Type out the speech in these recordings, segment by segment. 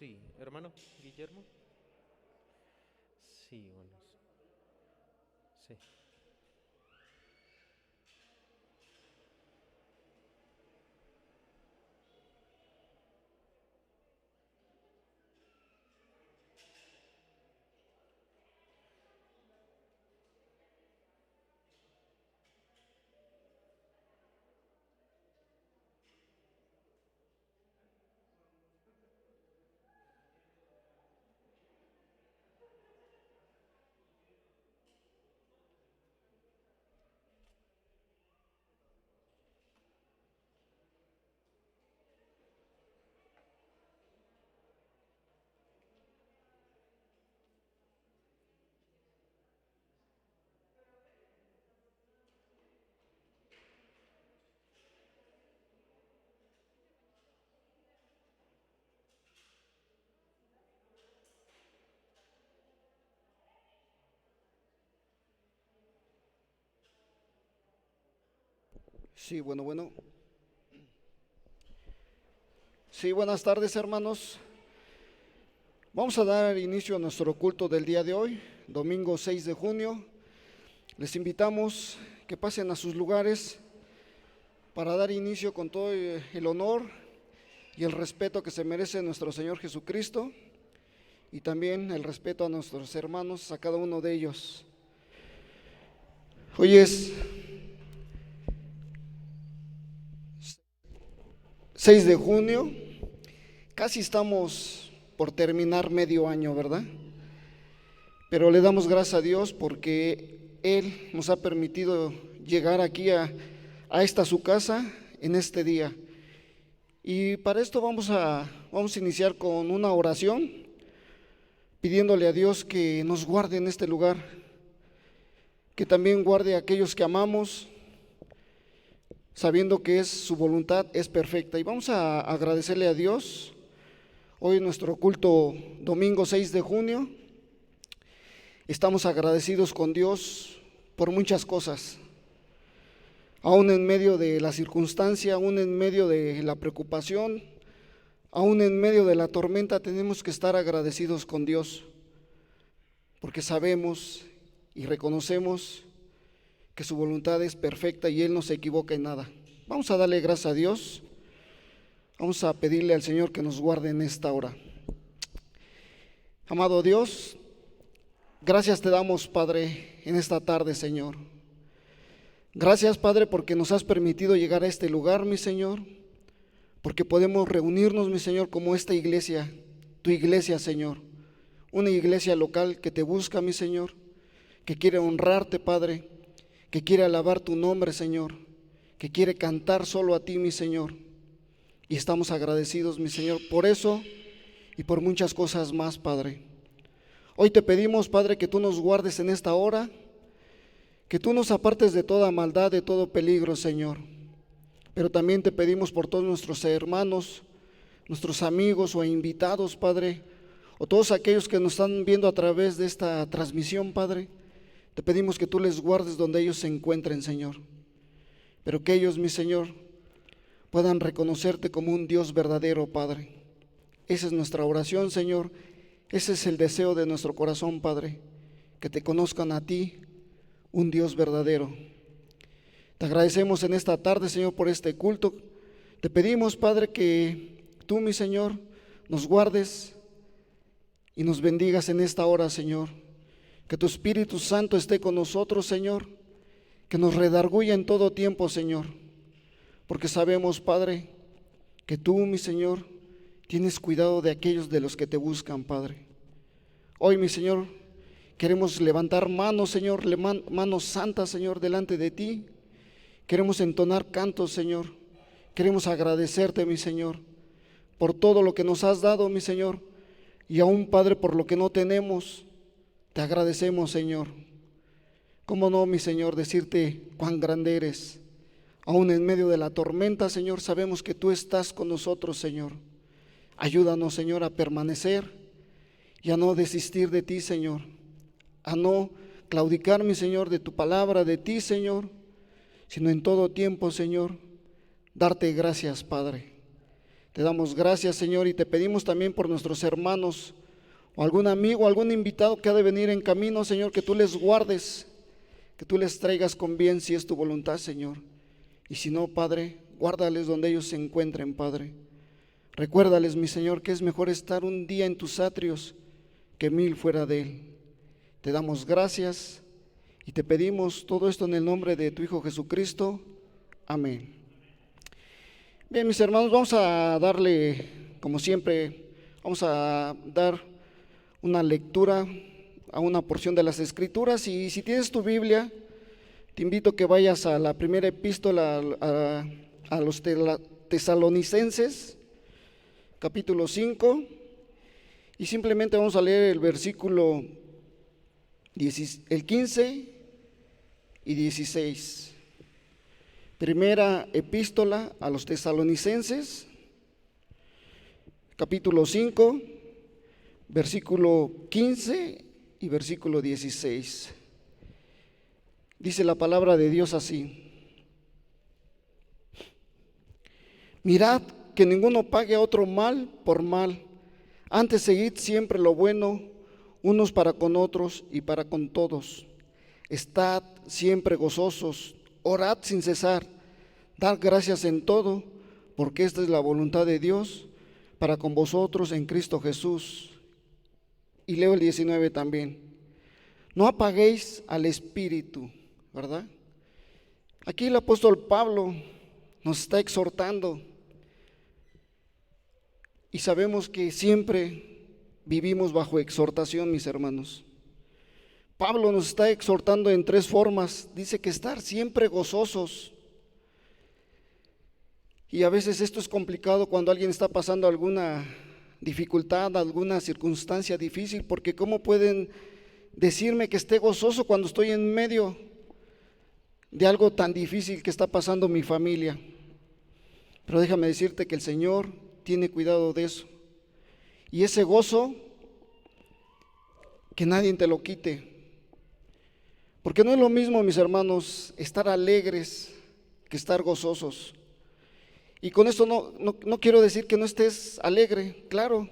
Sí, hermano Guillermo. Sí, bueno, sí. Sí, bueno. Sí, buenas tardes, hermanos. Vamos a dar inicio a nuestro culto del día de hoy, domingo 6 de junio. Les invitamos que pasen a sus lugares para dar inicio con todo el honor y el respeto que se merece nuestro Señor Jesucristo y también el respeto a nuestros hermanos, a cada uno de ellos. Hoy es 6 de junio, casi estamos por terminar medio año, ¿verdad? Pero le damos gracias a Dios porque Él nos ha permitido llegar aquí a esta su casa en este día. Y para esto vamos a iniciar con una oración, pidiéndole a Dios que nos guarde en este lugar, que también guarde a aquellos que amamos, sabiendo que su voluntad es perfecta. Y vamos a agradecerle a Dios. Hoy nuestro culto domingo 6 de junio. Estamos agradecidos con Dios por muchas cosas, aún en medio de la circunstancia, aún en medio de la preocupación, aún en medio de la tormenta, tenemos que estar agradecidos con Dios, porque sabemos y reconocemos que su voluntad es perfecta y Él no se equivoca en nada. Vamos a darle gracias a Dios, vamos a pedirle al Señor que nos guarde en esta hora. Amado Dios, gracias te damos, Padre, en esta tarde, Señor. Gracias, Padre, porque nos has permitido llegar a este lugar, mi Señor, porque podemos reunirnos, mi Señor, como esta iglesia, tu iglesia, Señor, una iglesia local que te busca, mi Señor, que quiere honrarte, Padre, que quiere alabar tu nombre, Señor, que quiere cantar solo a ti, mi Señor. Y estamos agradecidos, mi Señor, por eso y por muchas cosas más, Padre. Hoy te pedimos, Padre, que tú nos guardes en esta hora, que tú nos apartes de toda maldad, de todo peligro, Señor. Pero también te pedimos por todos nuestros hermanos, nuestros amigos o invitados, Padre, o todos aquellos que nos están viendo a través de esta transmisión, Padre. Te pedimos que tú les guardes donde ellos se encuentren, Señor. Pero que ellos, mi Señor, puedan reconocerte como un Dios verdadero, Padre. Esa es nuestra oración, Señor. Ese es el deseo de nuestro corazón, Padre. Que te conozcan a ti, un Dios verdadero. Te agradecemos en esta tarde, Señor, por este culto. Te pedimos, Padre, que tú, mi Señor, nos guardes y nos bendigas en esta hora, Señor. Que tu Espíritu Santo esté con nosotros, Señor. Que nos redarguya en todo tiempo, Señor. Porque sabemos, Padre, que tú, mi Señor, tienes cuidado de aquellos de los que te buscan, Padre. Hoy, mi Señor, queremos levantar manos, Señor, manos santas, Señor, delante de ti. Queremos entonar cantos, Señor. Queremos agradecerte, mi Señor, por todo lo que nos has dado, mi Señor. Y aún, Padre, por lo que no tenemos, te agradecemos, Señor. ¿Cómo no, mi Señor, decirte cuán grande eres? Aún en medio de la tormenta, Señor, sabemos que tú estás con nosotros, Señor. Ayúdanos, Señor, a permanecer y a no desistir de ti, Señor. A no claudicar, mi Señor, de tu palabra, de ti, Señor, sino en todo tiempo, Señor, darte gracias, Padre. Te damos gracias, Señor, y te pedimos también por nuestros hermanos o algún amigo, algún invitado que ha de venir en camino, Señor, que tú les guardes, que tú les traigas con bien si es tu voluntad, Señor. Y si no, Padre, guárdales donde ellos se encuentren, Padre. Recuérdales, mi Señor, que es mejor estar un día en tus atrios que 1000 fuera de él. Te damos gracias y te pedimos todo esto en el nombre de tu Hijo Jesucristo. Amén. Bien, mis hermanos, vamos a darle, como siempre, vamos a dar una lectura a una porción de las Escrituras. Y si tienes tu Biblia, te invito a que vayas a la primera epístola a los Tesalonicenses, capítulo 5, y simplemente vamos a leer el versículo el 15 y 16. Primera epístola a los Tesalonicenses, capítulo 5, versículo 15 y versículo 16. Dice la palabra de Dios así: mirad que ninguno pague a otro mal por mal, antes seguid siempre lo bueno, unos para con otros y para con todos. Estad siempre gozosos, orad sin cesar, dad gracias en todo, porque esta es la voluntad de Dios para con vosotros en Cristo Jesús. Y leo el 19 también: no apaguéis al Espíritu, ¿verdad? Aquí el apóstol Pablo nos está exhortando, y sabemos que siempre vivimos bajo exhortación, mis hermanos. Pablo nos está exhortando en 3 formas. Dice que estar siempre gozosos. Y a veces esto es complicado cuando alguien está pasando alguna dificultad, alguna circunstancia difícil, porque ¿cómo pueden decirme que esté gozoso cuando estoy en medio de algo tan difícil que está pasando mi familia? Pero déjame decirte que el Señor tiene cuidado de eso. Y ese gozo, que nadie te lo quite. Porque no es lo mismo, mis hermanos, estar alegres que estar gozosos. Y con esto no quiero decir que no estés alegre. Claro,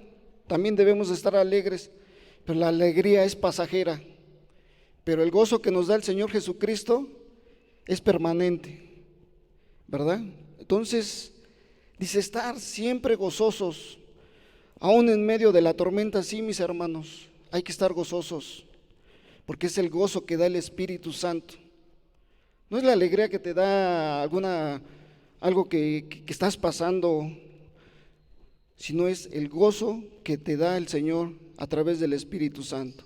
también debemos estar alegres, pero la alegría es pasajera. Pero el gozo que nos da el Señor Jesucristo es permanente, ¿verdad? Entonces, dice estar siempre gozosos, aún en medio de la tormenta. Sí, mis hermanos, hay que estar gozosos, porque es el gozo que da el Espíritu Santo. No es la alegría que te da algo que estás pasando, sino es el gozo que te da el Señor a través del Espíritu Santo.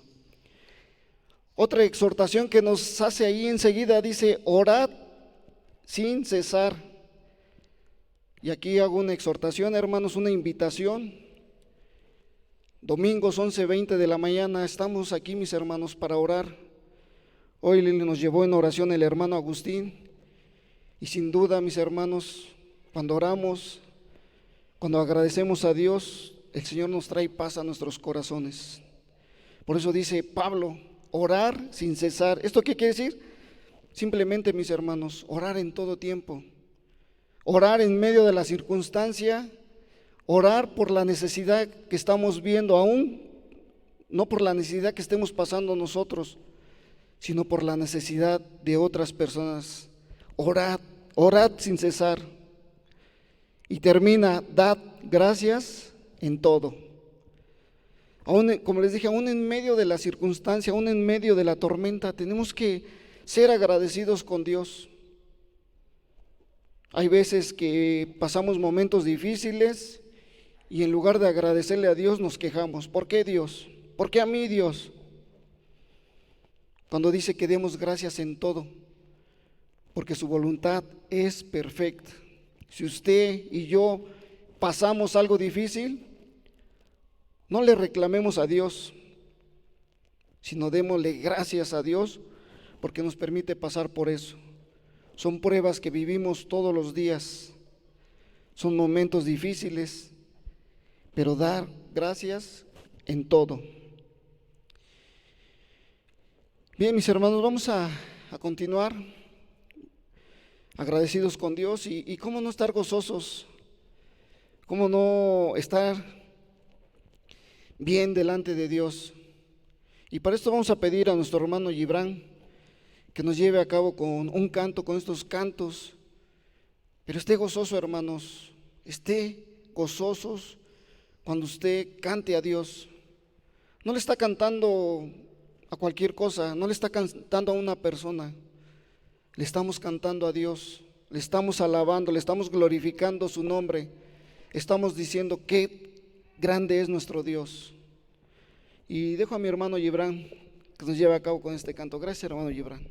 Otra exhortación que nos hace ahí enseguida dice: orad sin cesar. Y aquí hago una exhortación, hermanos, una invitación. Domingos 11:20 de la mañana estamos aquí, mis hermanos, para orar. Hoy nos llevó en oración el hermano Agustín. Y sin duda, mis hermanos, cuando oramos, cuando agradecemos a Dios, el Señor nos trae paz a nuestros corazones. Por eso dice Pablo: orar sin cesar. ¿Esto qué quiere decir? Simplemente, mis hermanos, orar en todo tiempo. Orar en medio de la circunstancia, orar por la necesidad que estamos viendo aún, no por la necesidad que estemos pasando nosotros, sino por la necesidad de otras personas. Orad, orad sin cesar. Y termina: dad gracias en todo. Aún, como les dije, aún en medio de la circunstancia, aún en medio de la tormenta, tenemos que ser agradecidos con Dios. Hay veces que pasamos momentos difíciles y en lugar de agradecerle a Dios nos quejamos. ¿Por qué, Dios? ¿Por qué a mí, Dios? Cuando dice que demos gracias en todo, porque su voluntad es perfecta. Si usted y yo pasamos algo difícil, no le reclamemos a Dios, sino démosle gracias a Dios porque nos permite pasar por eso. Son pruebas que vivimos todos los días, son momentos difíciles, pero dar gracias en todo. Bien, mis hermanos, vamos a continuar agradecidos con Dios y cómo no estar gozosos ¿Cómo no estar bien delante de Dios? Y para esto vamos a pedir a nuestro hermano Gibran que nos lleve a cabo con un canto, con estos cantos. Pero esté gozoso, hermanos, esté gozosos cuando usted cante a Dios. No le está cantando a cualquier cosa, no le está cantando a una persona, le estamos cantando a Dios, le estamos alabando, le estamos glorificando su nombre, estamos diciendo qué grande es nuestro Dios. Y dejo a mi hermano Gibran que nos lleve a cabo con este canto. Gracias, hermano Gibran.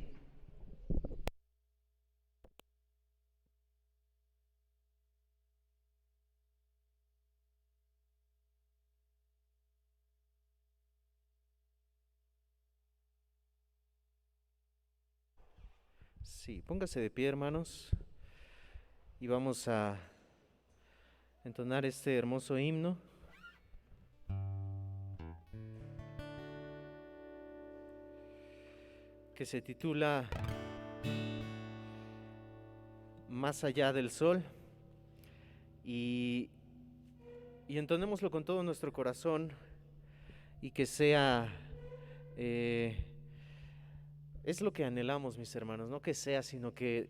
Sí, póngase de pie, hermanos, y vamos a entonar este hermoso himno que se titula Más allá del sol, y entonémoslo con todo nuestro corazón y que sea, es lo que anhelamos, mis hermanos, no que sea, sino que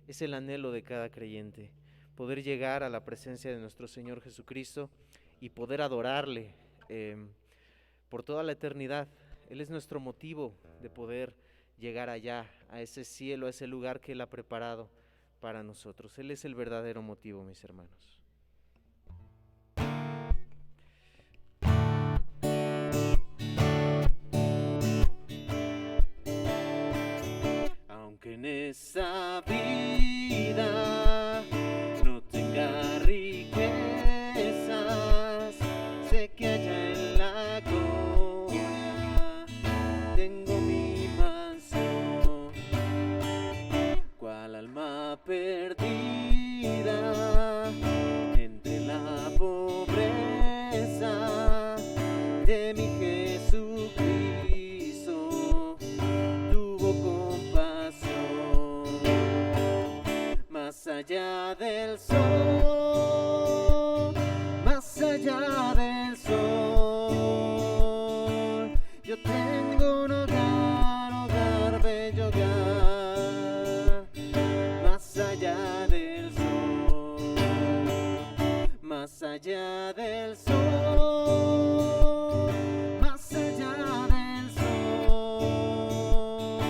es el anhelo de cada creyente, poder llegar a la presencia de nuestro Señor Jesucristo y poder adorarle por toda la eternidad. Él es nuestro motivo de poder llegar allá, a ese cielo, a ese lugar que Él ha preparado para nosotros. Él es el verdadero motivo, mis hermanos. Aunque en esta vida no tenga riquezas, sé que allá en la gloria tengo mi mansión. Cual alma perdida entre la pobreza de mi Jesucristo tuvo compasión. Más allá del sol, más allá del sol, yo tengo un hogar, hogar, bello hogar. Más allá del sol, más allá del sol, más allá del sol,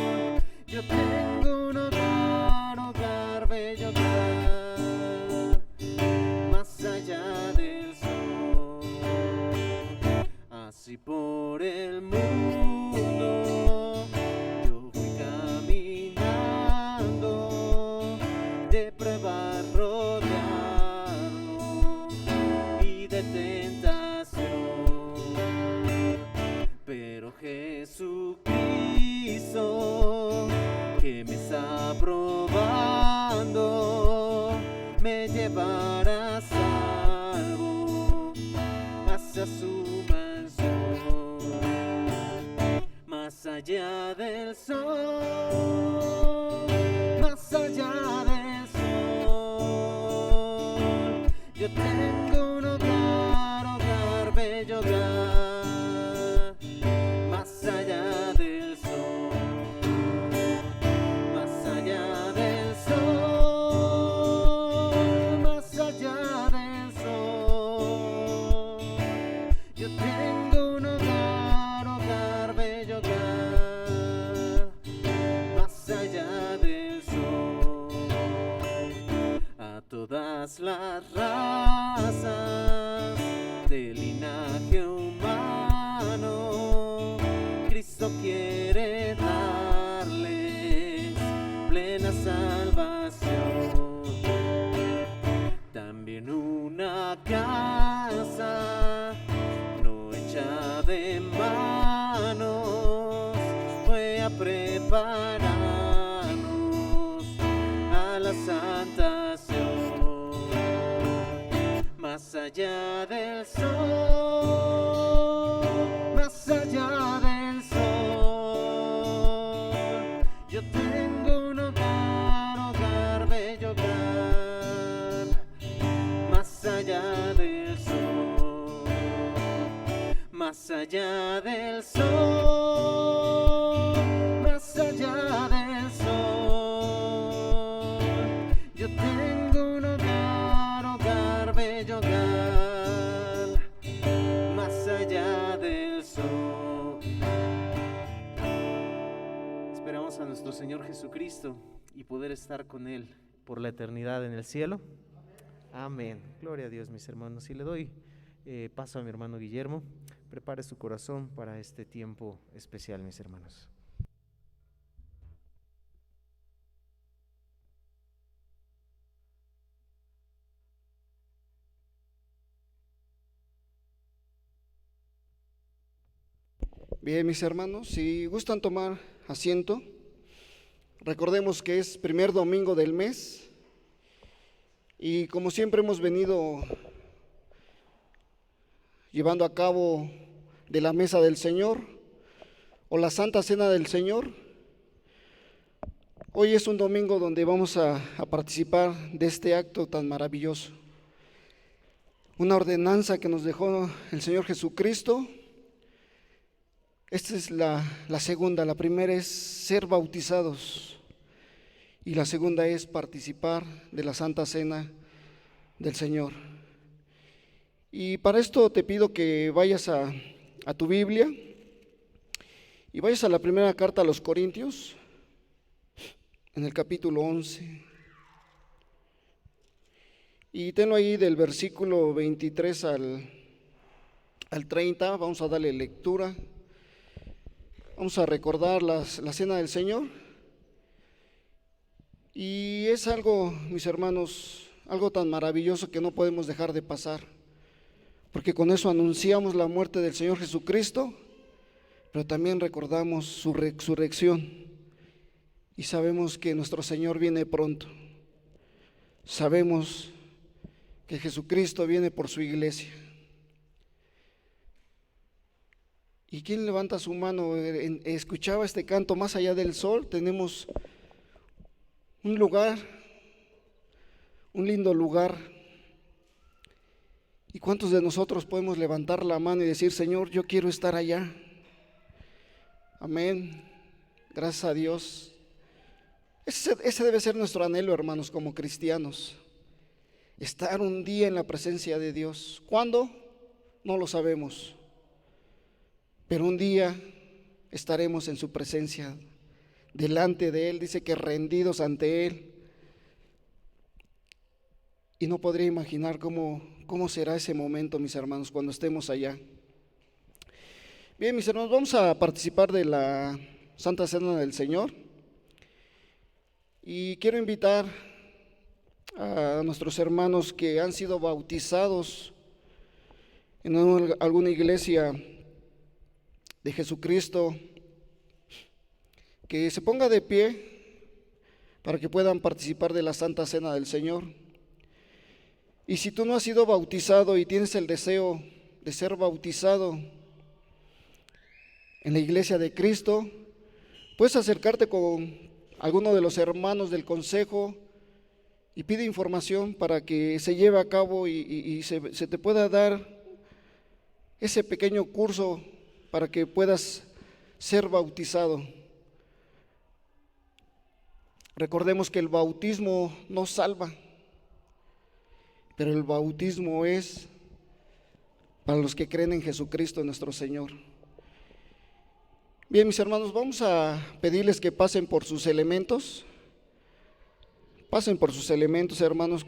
yo tengo un hogar, hogar, bello hogar. Más allá del sol, así por el mundo yo fui caminando, de pruebas rodeado y de tentación, pero Jesucristo, que me está probando, me llevará salvo hacia su mansión. Más allá del sol, más allá del sol, yo tengo un hogar, hogar, bello hogar. Más allá del sol, más allá del sol, más allá del sol, yo tengo un hogar, hogar, bello hogar. Más allá del sol, a todas las razas del linaje humano, Cristo quiere darles plena salvación. También una casa no hecha de manos fue a prepararnos a la santación. Más allá del sol, más allá del sol, yo tengo un hogar, hogar, bello hogar. Más allá del Más allá del sol, más allá del sol, yo tengo un hogar, bello hogar, más allá del sol. Esperamos a nuestro Señor Jesucristo y poder estar con Él por la eternidad en el cielo. Amén. Gloria a Dios, mis hermanos. Y le doy paso a mi hermano Guillermo. Prepare su corazón para este tiempo especial, mis hermanos. Bien, mis hermanos, si gustan tomar asiento, recordemos que es primer domingo del mes y como siempre hemos venido llevando a cabo de la mesa del Señor o la Santa Cena del Señor. Hoy es un domingo donde vamos a participar de este acto tan maravilloso, una ordenanza que nos dejó el Señor Jesucristo. Esta es la segunda. La primera es ser bautizados y la segunda es participar de la Santa Cena del Señor. Y para esto te pido que vayas a tu Biblia y vayas a la primera carta a los Corintios, en el capítulo 11. Y tenlo ahí del versículo 23 al 30, vamos a darle lectura. Vamos a recordar la Cena del Señor. Y es algo, mis hermanos, algo tan maravilloso que no podemos dejar de pasar, porque con eso anunciamos la muerte del Señor Jesucristo, pero también recordamos su resurrección y sabemos que nuestro Señor viene pronto. Sabemos que Jesucristo viene por su iglesia. ¿Y quién levanta su mano? Escuchaba este canto, más allá del sol. Tenemos un lugar, un lindo lugar. ¿Y cuántos de nosotros podemos levantar la mano y decir: Señor, yo quiero estar allá? Amén. Gracias a Dios. Ese debe ser nuestro anhelo, hermanos, como cristianos. Estar un día en la presencia de Dios. ¿Cuándo? No lo sabemos. Pero un día estaremos en su presencia, delante de Él. Dice que rendidos ante Él. Y no podría imaginar cómo será ese momento, mis hermanos, cuando estemos allá. Bien, mis hermanos, vamos a participar de la Santa Cena del Señor. Y quiero invitar a nuestros hermanos que han sido bautizados en alguna iglesia de Jesucristo, que se ponga de pie para que puedan participar de la Santa Cena del Señor. Y si tú no has sido bautizado y tienes el deseo de ser bautizado en la iglesia de Cristo, puedes acercarte con alguno de los hermanos del consejo y pide información para que se lleve a cabo y se te pueda dar ese pequeño curso para que puedas ser bautizado. Recordemos que el bautismo no salva, pero el bautismo es para los que creen en Jesucristo nuestro Señor. Bien, mis hermanos, vamos a pedirles que pasen por sus elementos. Pasen por sus elementos, hermanos.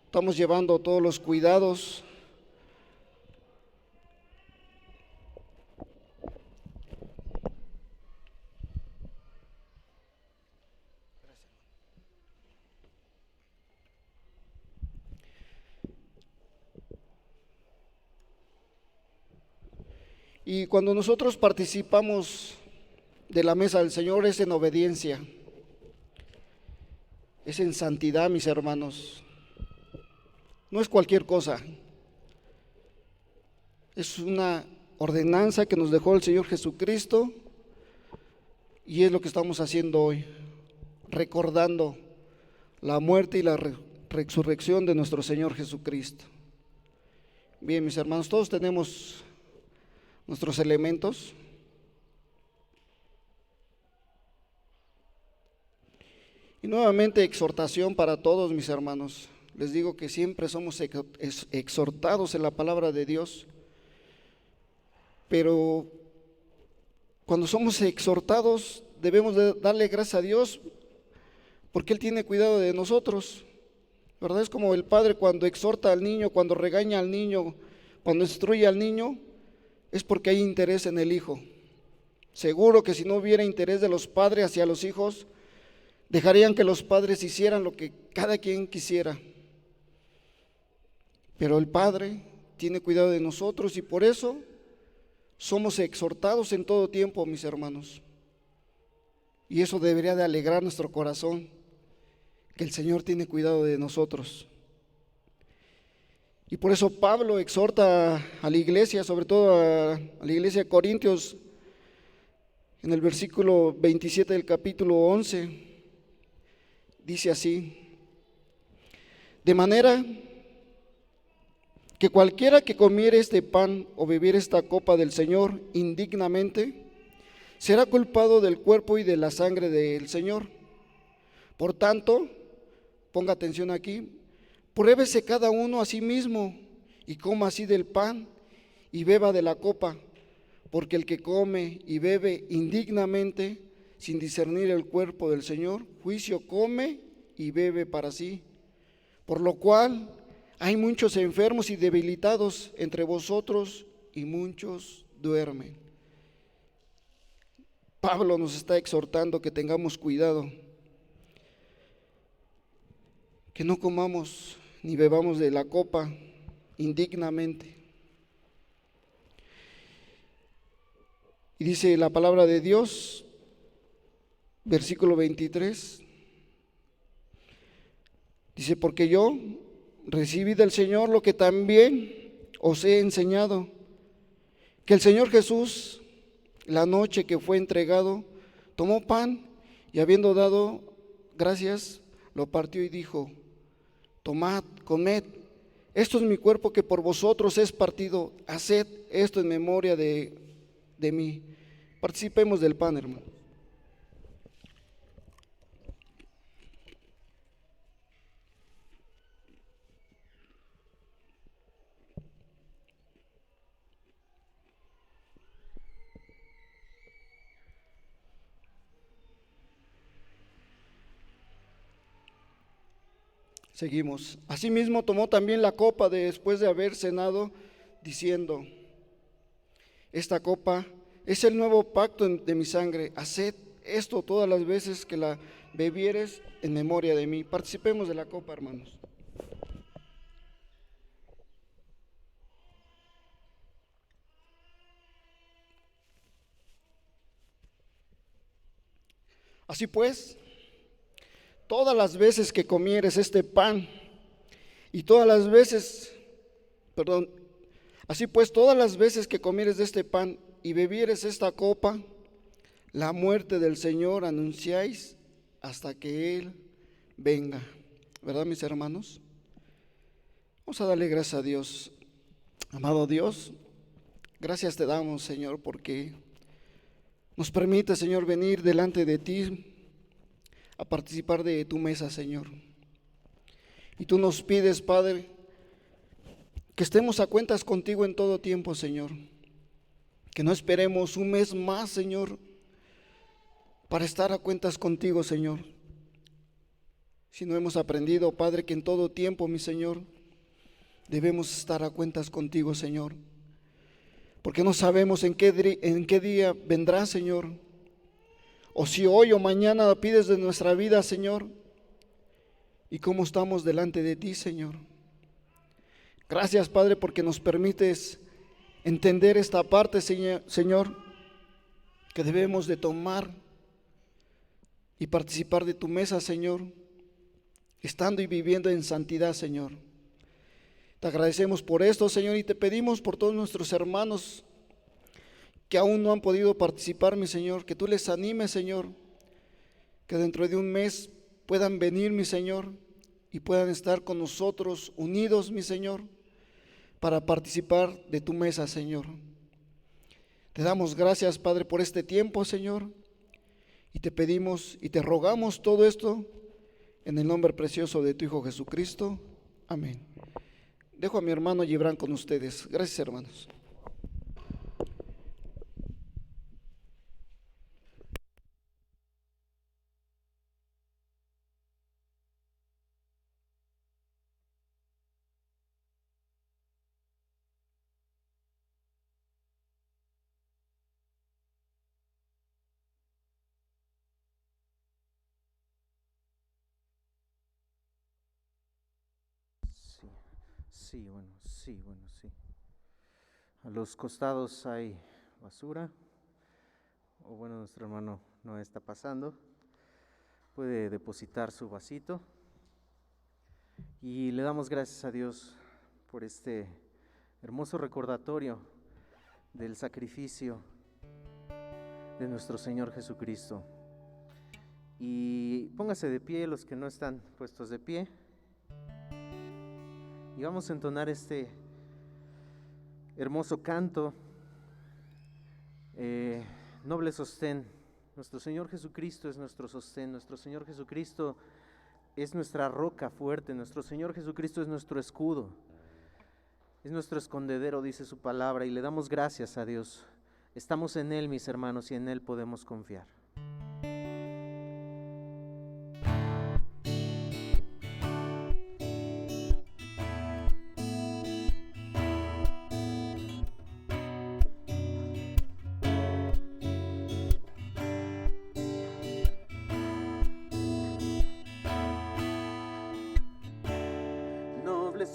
Estamos llevando todos los cuidados. Y cuando nosotros participamos de la mesa del Señor es en obediencia, es en santidad, mis hermanos. No es cualquier cosa. Es una ordenanza que nos dejó el Señor Jesucristo y es lo que estamos haciendo hoy, recordando la muerte y la resurrección de nuestro Señor Jesucristo. Bien, mis hermanos, todos tenemos nuestros elementos. Y nuevamente exhortación para todos mis hermanos. Les digo que siempre somos exhortados en la palabra de Dios, pero cuando somos exhortados debemos de darle gracias a Dios porque Él tiene cuidado de nosotros, ¿verdad? Es como el padre cuando exhorta al niño, cuando regaña al niño, cuando instruye al niño, es porque hay interés en el hijo. Seguro que si no hubiera interés de los padres hacia los hijos, dejarían que los padres hicieran lo que cada quien quisiera. Pero el Padre tiene cuidado de nosotros y por eso somos exhortados en todo tiempo, mis hermanos. Y eso debería de alegrar nuestro corazón, que el Señor tiene cuidado de nosotros. Y por eso Pablo exhorta a la iglesia, sobre todo a la iglesia de Corintios, en el versículo 27 del capítulo 11, dice así: de manera que cualquiera que comiere este pan o bebiere esta copa del Señor indignamente, será culpado del cuerpo y de la sangre del Señor. Por tanto, ponga atención aquí, pruébese cada uno a sí mismo y coma así del pan y beba de la copa, porque el que come y bebe indignamente, sin discernir el cuerpo del Señor, juicio come y bebe para sí. Por lo cual hay muchos enfermos y debilitados entre vosotros y muchos duermen. Pablo nos está exhortando que tengamos cuidado, que no comamos ni bebamos de la copa indignamente. Y dice la palabra de Dios, versículo 23, dice: porque yo recibí del Señor lo que también os he enseñado, que el Señor Jesús, la noche que fue entregado, tomó pan y habiendo dado gracias, lo partió y dijo: tomad, comed, esto es mi cuerpo que por vosotros es partido, haced esto en memoria de mí. Participemos del pan, hermano. Seguimos. Asimismo tomó también la copa después de haber cenado, diciendo: esta copa es el nuevo pacto de mi sangre, haced esto todas las veces que la bebieres en memoria de mí. Participemos de la copa, hermanos. Así pues, todas las veces que comieres este pan y todas las veces, así pues todas las veces que comieres de este pan y bebieres esta copa, la muerte del Señor anunciáis hasta que Él venga. ¿Verdad, mis hermanos? Vamos a darle gracias a Dios. Amado Dios, gracias te damos, Señor, porque nos permite, Señor, venir delante de ti a participar de tu mesa, Señor. Y tú nos pides, Padre, que estemos a cuentas contigo en todo tiempo, Señor. Que no esperemos un mes más, Señor, para estar a cuentas contigo, Señor. Si no hemos aprendido, Padre, que en todo tiempo, mi Señor, debemos estar a cuentas contigo, Señor. Porque no sabemos en qué día vendrá, Señor. O si hoy o mañana pides de nuestra vida, Señor. Y cómo estamos delante de ti, Señor. Gracias, Padre, porque nos permites entender esta parte, Señor, que debemos de tomar y participar de tu mesa, Señor, estando y viviendo en santidad, Señor. Te agradecemos por esto, Señor, y te pedimos por todos nuestros hermanos que aún no han podido participar, mi Señor, que tú les animes, Señor, que dentro de un mes puedan venir, mi Señor, y puedan estar con nosotros unidos, mi Señor, para participar de tu mesa, Señor. Te damos gracias, Padre, por este tiempo, Señor, y te pedimos y te rogamos todo esto en el nombre precioso de tu Hijo Jesucristo. Amén. Dejo a mi hermano Gibran con ustedes. Gracias, hermanos. Sí. A los costados hay basura, o bueno, nuestro hermano no está pasando. Puede depositar su vasito. Y le damos gracias a Dios por este hermoso recordatorio del sacrificio de nuestro Señor Jesucristo. Y póngase de pie los que no están puestos de pie. Y vamos a entonar este hermoso canto, noble sostén. Nuestro Señor Jesucristo es nuestro sostén, nuestro Señor Jesucristo es nuestra roca fuerte, nuestro Señor Jesucristo es nuestro escudo, es nuestro escondedero, dice su palabra, y le damos gracias a Dios. Estamos en Él, mis hermanos, y en Él podemos confiar.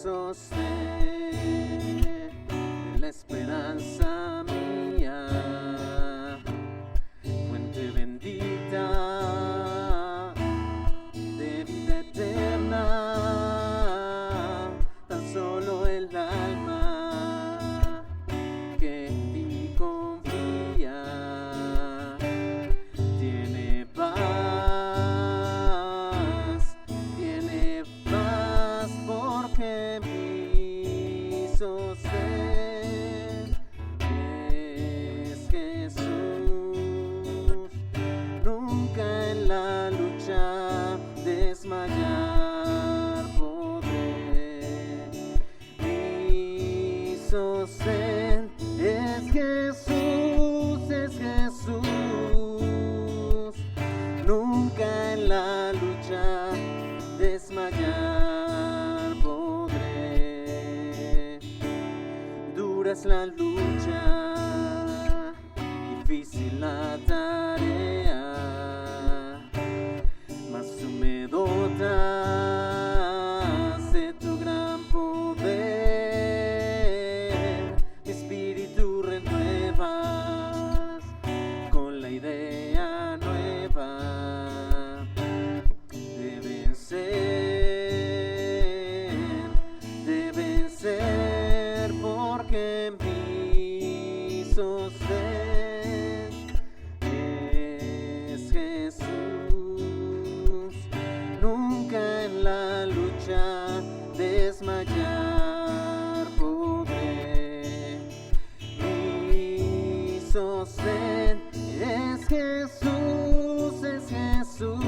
Sostén de la esperanza mía, fuente bendita de vida eterna, tan solo el alma que en ti confía tiene paz porque mi sostén es Jesús. Nunca en la lucha desmayar podré. Mi sostén es Jesús, es Jesús. Nunca en la lucha desmayar podré. Dura es la lucha, difícil la tarea, mas tú me dotas de tu gran poder. Mi espíritu renuevas con la idea nueva de vencer, porque mi sostén es Jesús. Nunca en la lucha desmayar podré. Mi sostén es Jesús, es Jesús.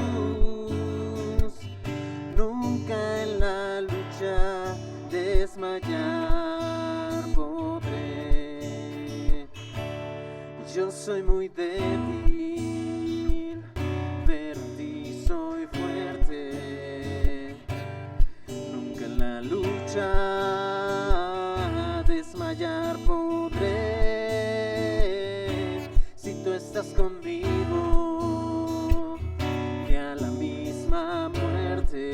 Nunca en la lucha desmayar podré. Yo soy muy débil, pero en ti soy fuerte. Nunca en la lucha desmayar podré. Si tú estás conmigo, que a la misma muerte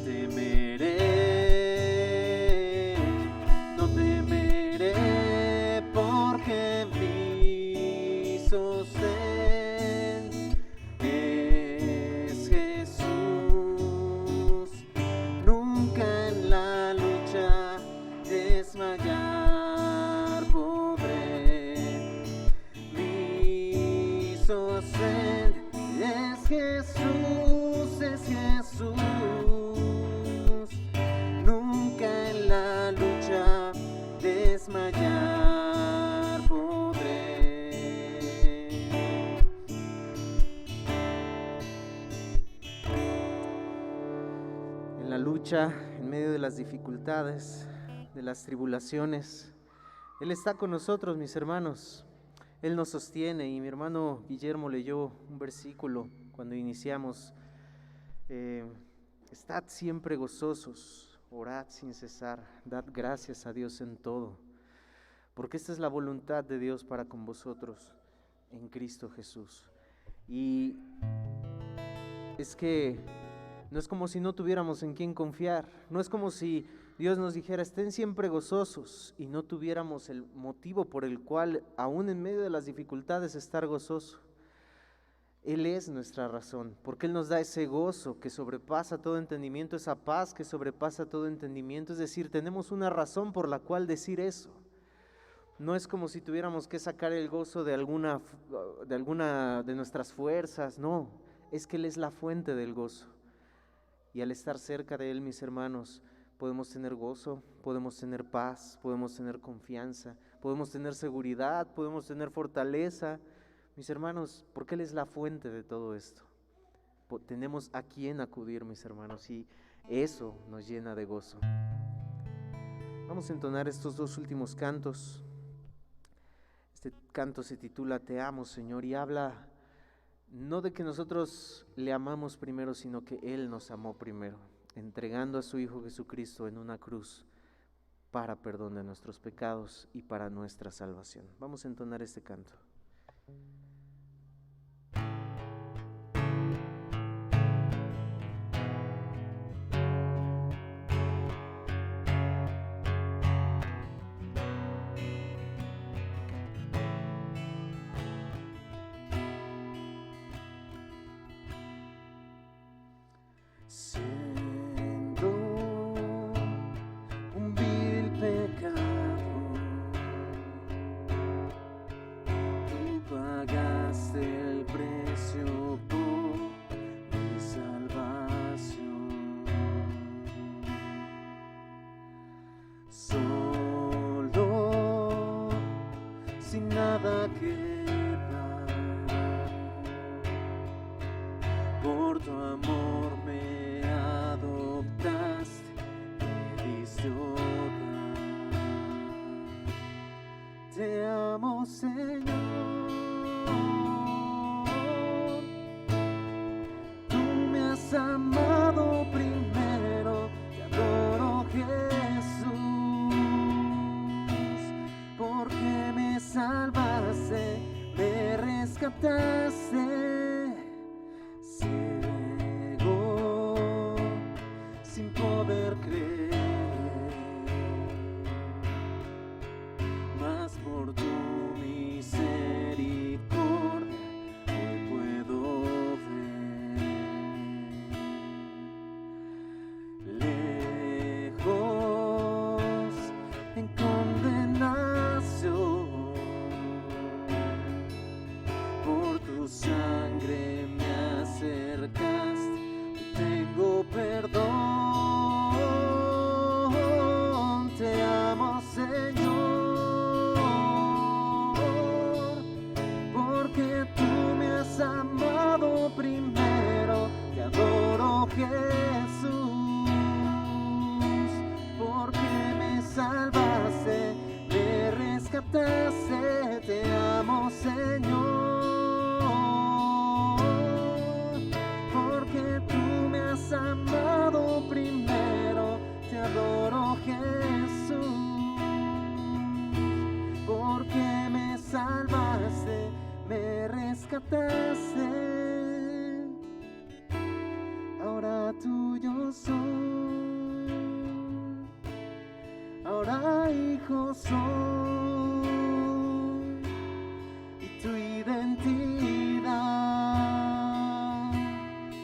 temeré, no temeré, porque mi sostén es Jesús. Nunca en la lucha, en medio de las dificultades, de las tribulaciones. Él está con nosotros, mis hermanos. Él nos sostiene, y mi hermano Guillermo leyó un versículo cuando iniciamos. Estad siempre gozosos, orad sin cesar, dad gracias a Dios en todo, porque esta es la voluntad de Dios para con vosotros en Cristo Jesús. Y es que no es como si no tuviéramos en quién confiar, no es como si Dios nos dijera estén siempre gozosos y no tuviéramos el motivo por el cual aún en medio de las dificultades estar gozoso. Él es nuestra razón, porque Él nos da ese gozo que sobrepasa todo entendimiento, esa paz que sobrepasa todo entendimiento. Es decir, tenemos una razón por la cual decir eso. No es como si tuviéramos que sacar el gozo de alguna de nuestras fuerzas, no, es que Él es la fuente del gozo. Y al estar cerca de Él, mis hermanos, podemos tener gozo, podemos tener paz, podemos tener confianza, podemos tener seguridad, podemos tener fortaleza. Mis hermanos, porque Él es la fuente de todo esto. Tenemos a quién acudir, mis hermanos, y eso nos llena de gozo. Vamos a entonar estos dos últimos cantos. Este canto se titula Te amo, Señor, y habla no de que nosotros le amamos primero, sino que Él nos amó primero, entregando a su Hijo Jesucristo en una cruz para perdón de nuestros pecados y para nuestra salvación. Vamos a entonar este canto. Siendo un vil pecado, tú pagaste el precio por mi salvación. Solo, sin nada que dar, por tu amor me adoptaste, me diste hogar. Te amo, Señor, tú me has amado primero, te adoro, Jesús, porque me salvaste, me rescataste. Sin poder creer, mas por tu misericordia hoy puedo ver. Lejos en condenación, por tu sangre me acercaste, tengo perdón. Te amo, Señor, porque tú me has amado primero. Te adoro, Jesús, porque me salvaste, me rescataste. Te amo, Señor, porque tú me has amado primero. Te adoro, Jesús, porque me salvaste, me rescataste. Ahora tuyo soy, ahora hijo soy, y tu identidad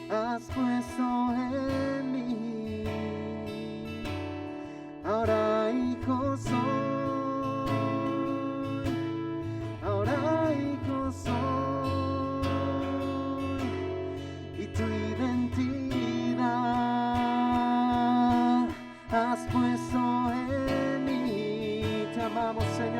has puesto en mí. Ahora hijo soy, ahora hijo soy, y tu identidad has puesto en mí. Te amamos, Señor.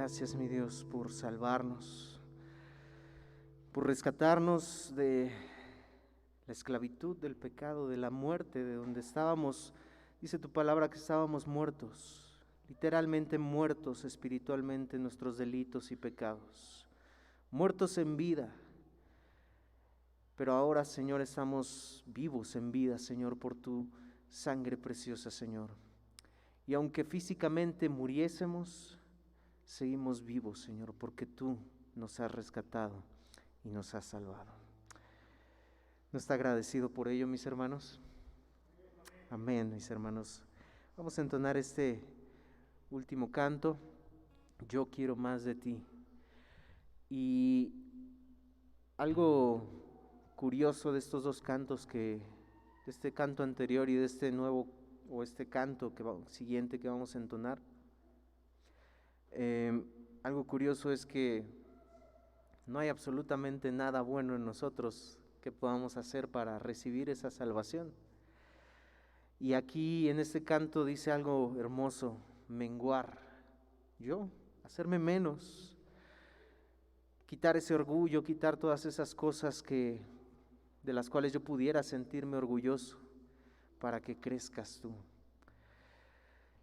Gracias, mi Dios, por salvarnos, por rescatarnos de la esclavitud, del pecado, de la muerte, de donde estábamos. Dice tu palabra que estábamos muertos, literalmente muertos espiritualmente en nuestros delitos y pecados, muertos en vida. Pero ahora, Señor, estamos vivos en vida, Señor, por tu sangre preciosa, Señor. Y aunque físicamente muriésemos, seguimos vivos, Señor, porque tú nos has rescatado y nos has salvado. ¿No está agradecido por ello, mis hermanos? Amén, mis hermanos. Vamos a entonar este último canto, Yo quiero más de ti. Y algo curioso de estos dos cantos, de este canto anterior y de este nuevo, o este canto siguiente que vamos a entonar, algo curioso es que no hay absolutamente nada bueno en nosotros que podamos hacer para recibir esa salvación. Y aquí en este canto dice algo hermoso: menguar, hacerme menos, quitar ese orgullo, quitar todas esas cosas de las cuales yo pudiera sentirme orgulloso, para que crezcas tú.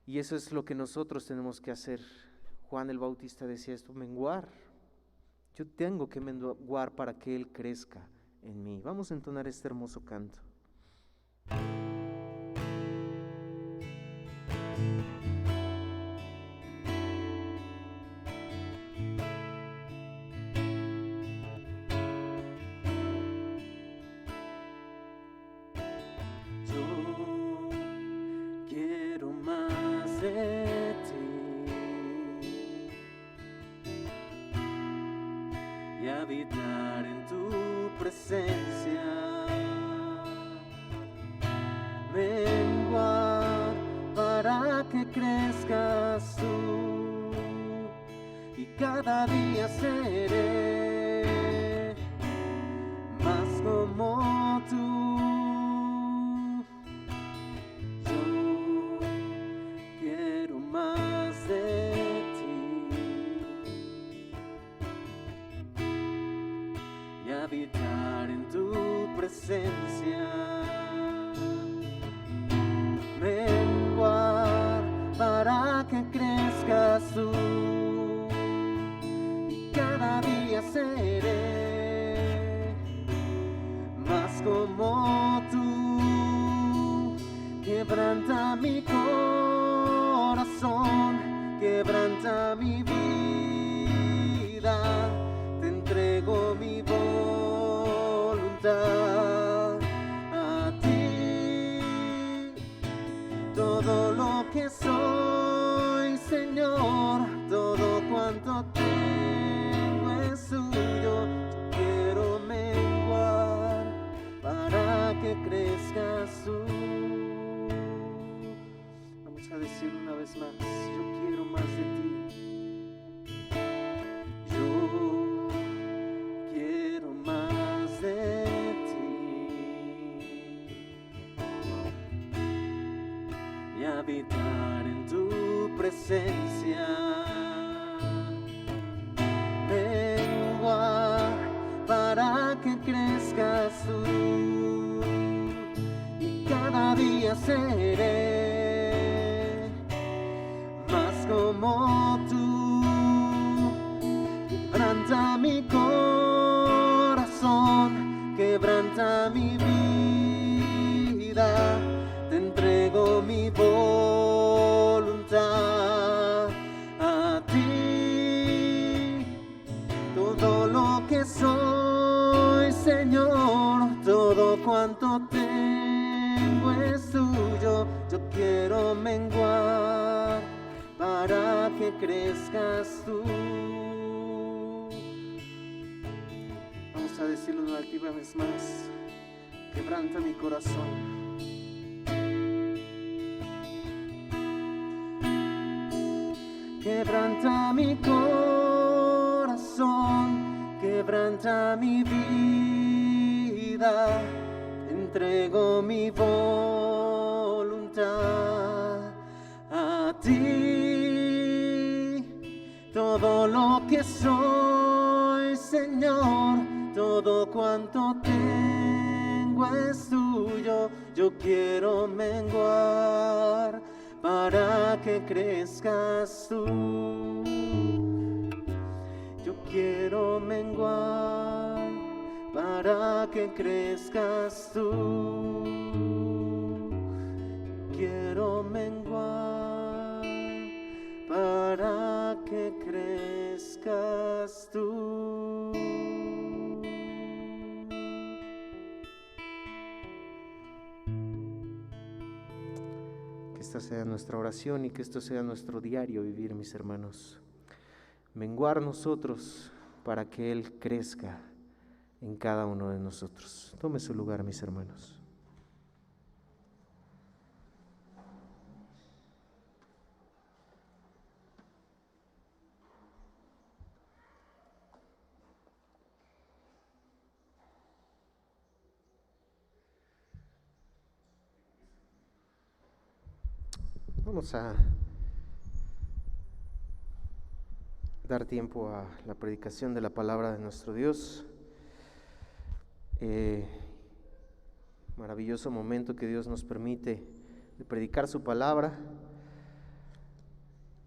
Y eso es lo que nosotros tenemos que hacer. Juan el Bautista decía esto: menguar. Yo tengo que menguar para que Él crezca en mí. Vamos a entonar este hermoso canto. Habitar en tu presencia, menguar para que crezcas tú, y cada día seré más como tú. Yo quiero más de habitar en tu presencia, menguar para que crezcas tú, y cada día seré más como tú. Quebranta mi corazón, quebranta mi vida, te entrego mi a ti, todo lo que soy, Señor, todo cuanto tengo es suyo. Yo quiero menguar para que crezcas tú. Vamos a decirlo una vez más: yo quiero más de ti. Habitar en tu presencia, menguar para que crezcas tú, y cada día seré más como tú. Quebranta mi corazón, quebranta mi vida, te entrego mi voluntad a ti, todo lo que soy, Señor, todo cuanto tengo es tuyo. Yo quiero menguar para que crezcas tú. Vamos a decirlo una última vez más: quebranta mi corazón. Quebranta mi corazón, quebranta mi vida, entrego mi voluntad a ti, todo lo que soy, Señor, todo cuanto tengo es tuyo. Yo quiero menguar para que crezcas tú. Yo quiero menguar para que crezcas tú. Quiero menguar para que crezcas tú. Que esta sea nuestra oración y que esto sea nuestro diario vivir, mis hermanos. Menguar nosotros para que Él crezca en cada uno de nosotros. Tome su lugar, mis hermanos. Vamos a dar tiempo a la predicación de la palabra de nuestro Dios. Maravilloso momento que Dios nos permite de predicar su palabra.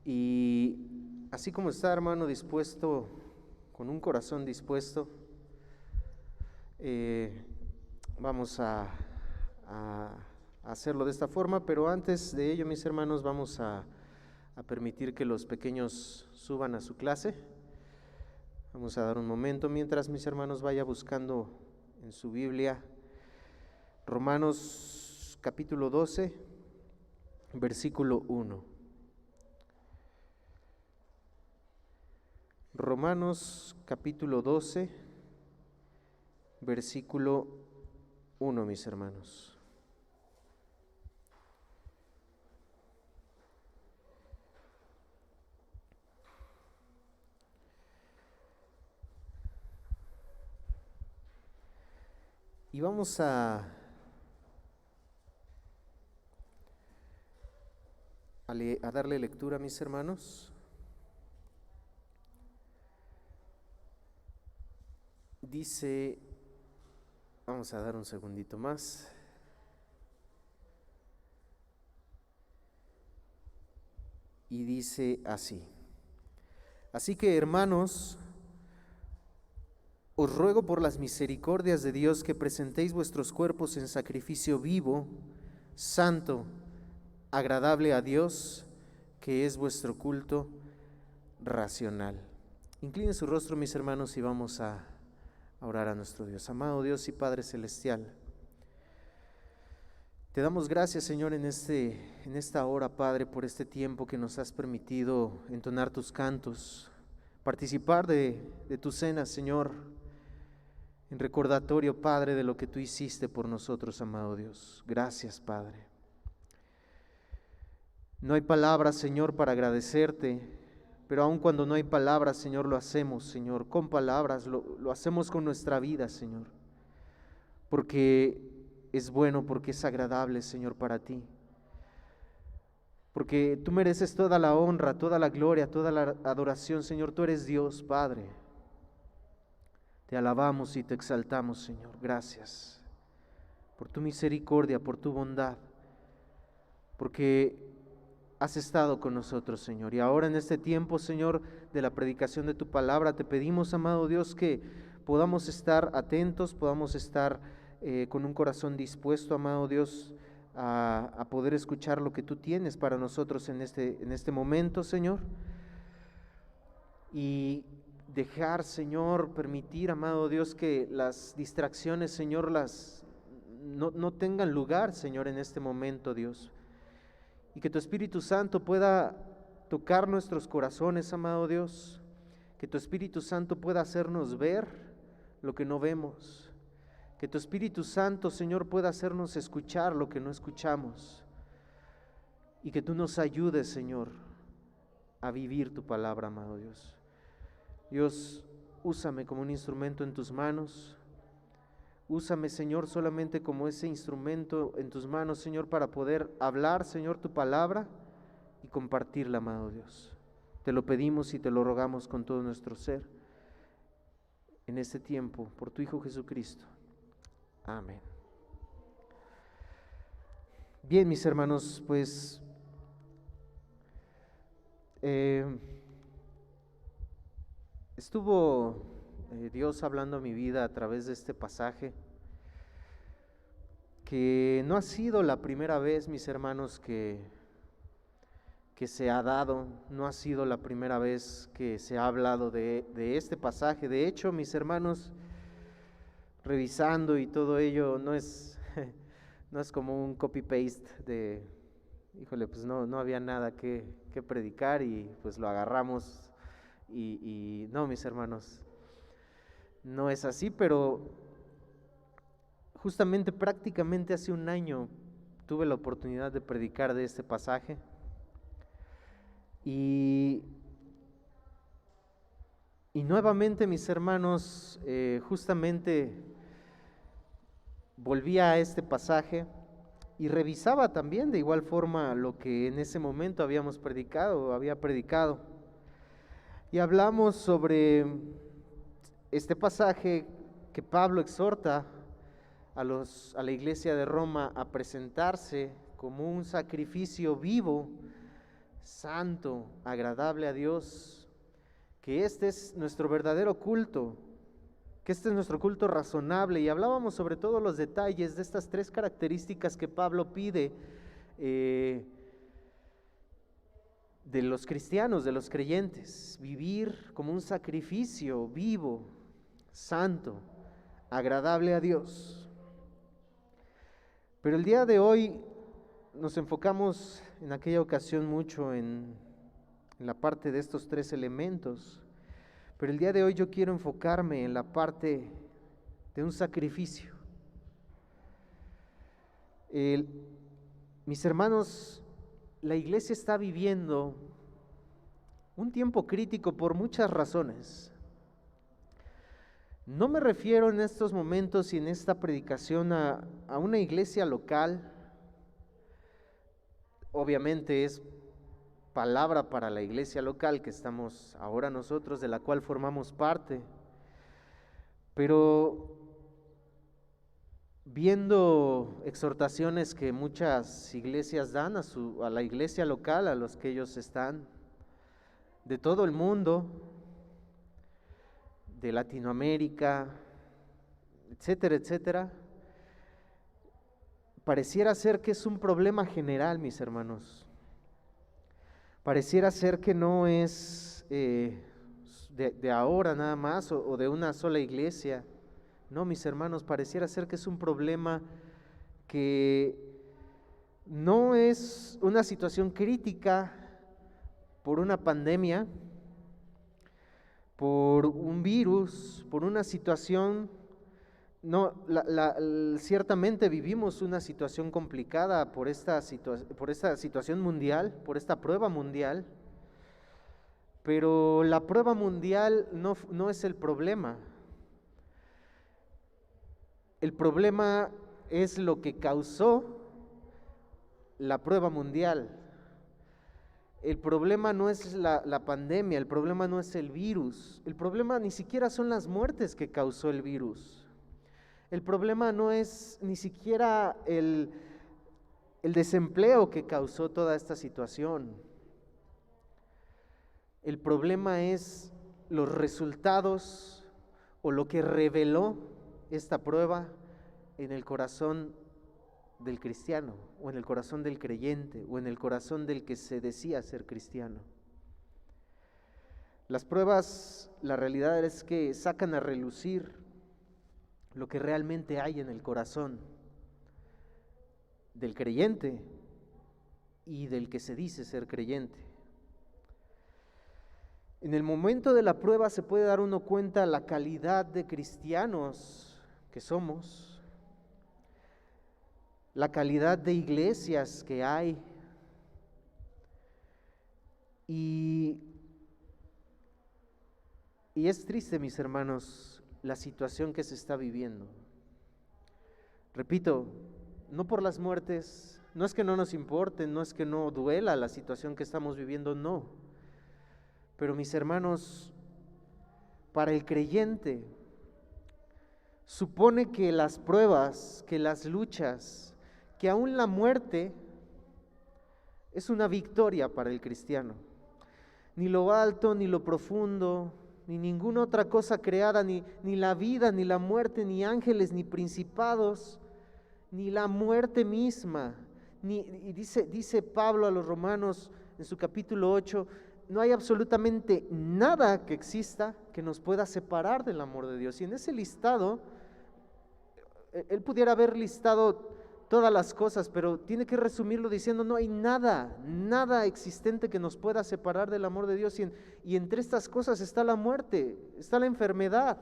Y así como está, hermano, dispuesto, con un corazón dispuesto, vamos a hacerlo de esta forma, pero antes de ello, mis hermanos, vamos a permitir que los pequeños suban a su clase. Vamos a dar un momento mientras, mis hermanos, vaya buscando en su Biblia Romanos capítulo 12, versículo 1. Romanos capítulo 12, versículo 1, mis hermanos. Y vamos a darle lectura, mis hermanos. Dice, vamos a dar un segundito más. Y dice así: así que, hermanos, os ruego por las misericordias de Dios que presentéis vuestros cuerpos en sacrificio vivo, santo, agradable a Dios, que es vuestro culto racional. Incline su rostro, mis hermanos, y vamos a orar a nuestro Dios. Amado Dios y Padre Celestial, te damos gracias, Señor, en esta hora, Padre, por este tiempo que nos has permitido entonar tus cantos, participar de tu cena, Señor, en recordatorio, Padre, de lo que tú hiciste por nosotros, amado Dios. Gracias, Padre. No hay palabras, Señor, para agradecerte, pero aun cuando no hay palabras, Señor, lo hacemos, Señor, con palabras, lo hacemos con nuestra vida, Señor, porque es bueno, porque es agradable, Señor, para ti, porque tú mereces toda la honra, toda la gloria, toda la adoración, Señor. Tú eres Dios, Padre. Te alabamos y te exaltamos, Señor. Gracias por tu misericordia, por tu bondad, porque has estado con nosotros, Señor. Y ahora en este tiempo, Señor, de la predicación de tu palabra, te pedimos, amado Dios, que podamos estar atentos, podamos estar con un corazón dispuesto, amado Dios, a poder escuchar lo que tú tienes para nosotros en este momento, Señor. Y dejar, Señor, permitir, amado Dios, que las distracciones, Señor, no tengan lugar, Señor, en este momento, Dios. Y que tu Espíritu Santo pueda tocar nuestros corazones, amado Dios. Que tu Espíritu Santo pueda hacernos ver lo que no vemos. Que tu Espíritu Santo, Señor, pueda hacernos escuchar lo que no escuchamos. Y que tú nos ayudes, Señor, a vivir tu palabra, amado Dios. Dios, úsame como un instrumento en tus manos. Úsame, Señor, solamente como ese instrumento en tus manos, Señor, para poder hablar, Señor, tu palabra y compartirla, amado Dios. Te lo pedimos y te lo rogamos con todo nuestro ser en este tiempo, por tu Hijo Jesucristo. Amén. Bien, mis hermanos, pues estuvo Dios hablando a mi vida a través de este pasaje, que no ha sido la primera vez, mis hermanos, que se ha dado, no ha sido la primera vez que se ha hablado de este pasaje. De hecho, mis hermanos, revisando y todo ello, no es como un copy-paste de, híjole, pues no había nada que predicar y pues lo agarramos y no, mis hermanos, no es así, pero justamente prácticamente hace un año tuve la oportunidad de predicar de este pasaje. Y nuevamente, mis hermanos, justamente volví a este pasaje y revisaba también de igual forma lo que en ese momento había predicado. Y hablamos sobre este pasaje que Pablo exhorta a la iglesia de Roma a presentarse como un sacrificio vivo, santo, agradable a Dios, que este es nuestro verdadero culto, que este es nuestro culto razonable. Y hablábamos sobre todos los detalles de estas tres características que Pablo pide de los cristianos, de los creyentes: vivir como un sacrificio vivo, santo, agradable a Dios. Pero el día de hoy nos enfocamos en aquella ocasión mucho en la parte de estos tres elementos, pero el día de hoy yo quiero enfocarme en la parte de un sacrificio. Mis hermanos, la iglesia está viviendo un tiempo crítico por muchas razones. No me refiero en estos momentos y en esta predicación a una iglesia local. Obviamente es palabra para la iglesia local que estamos ahora nosotros, de la cual formamos parte, pero viendo exhortaciones que muchas iglesias dan a la iglesia local, a los que ellos están, de todo el mundo, de Latinoamérica, etcétera, etcétera, pareciera ser que es un problema general, mis hermanos. Pareciera ser que no es de ahora nada más o de una sola iglesia. No, mis hermanos, pareciera ser que es un problema que no es una situación crítica por una pandemia, por un virus, por una situación. No, ciertamente vivimos una situación complicada por esta situación mundial, por esta prueba mundial, pero la prueba mundial no es el problema. El problema es lo que causó la prueba mundial. El problema no es la pandemia, el problema no es el virus, el problema ni siquiera son las muertes que causó el virus. El problema no es ni siquiera el desempleo que causó toda esta situación. El problema es los resultados o lo que reveló esta prueba en el corazón del cristiano, o en el corazón del creyente, o en el corazón del que se decía ser cristiano. Las pruebas, la realidad es que sacan a relucir lo que realmente hay en el corazón del creyente y del que se dice ser creyente. En el momento de la prueba se puede dar uno cuenta la calidad de cristianos que somos, la calidad de iglesias que hay, y es triste, mis hermanos, la situación que se está viviendo. Repito, no por las muertes, no es que no nos importen, no es que no duela la situación que estamos viviendo, no. Pero mis hermanos, para el creyente, supone que las pruebas, que las luchas, que aún la muerte es una victoria para el cristiano. Ni lo alto, ni lo profundo, ni ninguna otra cosa creada, ni la vida, ni la muerte, ni ángeles, ni principados, ni la muerte misma. Y dice Pablo a los Romanos en su capítulo 8, no hay absolutamente nada que exista que nos pueda separar del amor de Dios. Y en ese listado, él pudiera haber listado todas las cosas, pero tiene que resumirlo diciendo, no hay nada existente que nos pueda separar del amor de Dios. Y entre estas cosas está la muerte, está la enfermedad.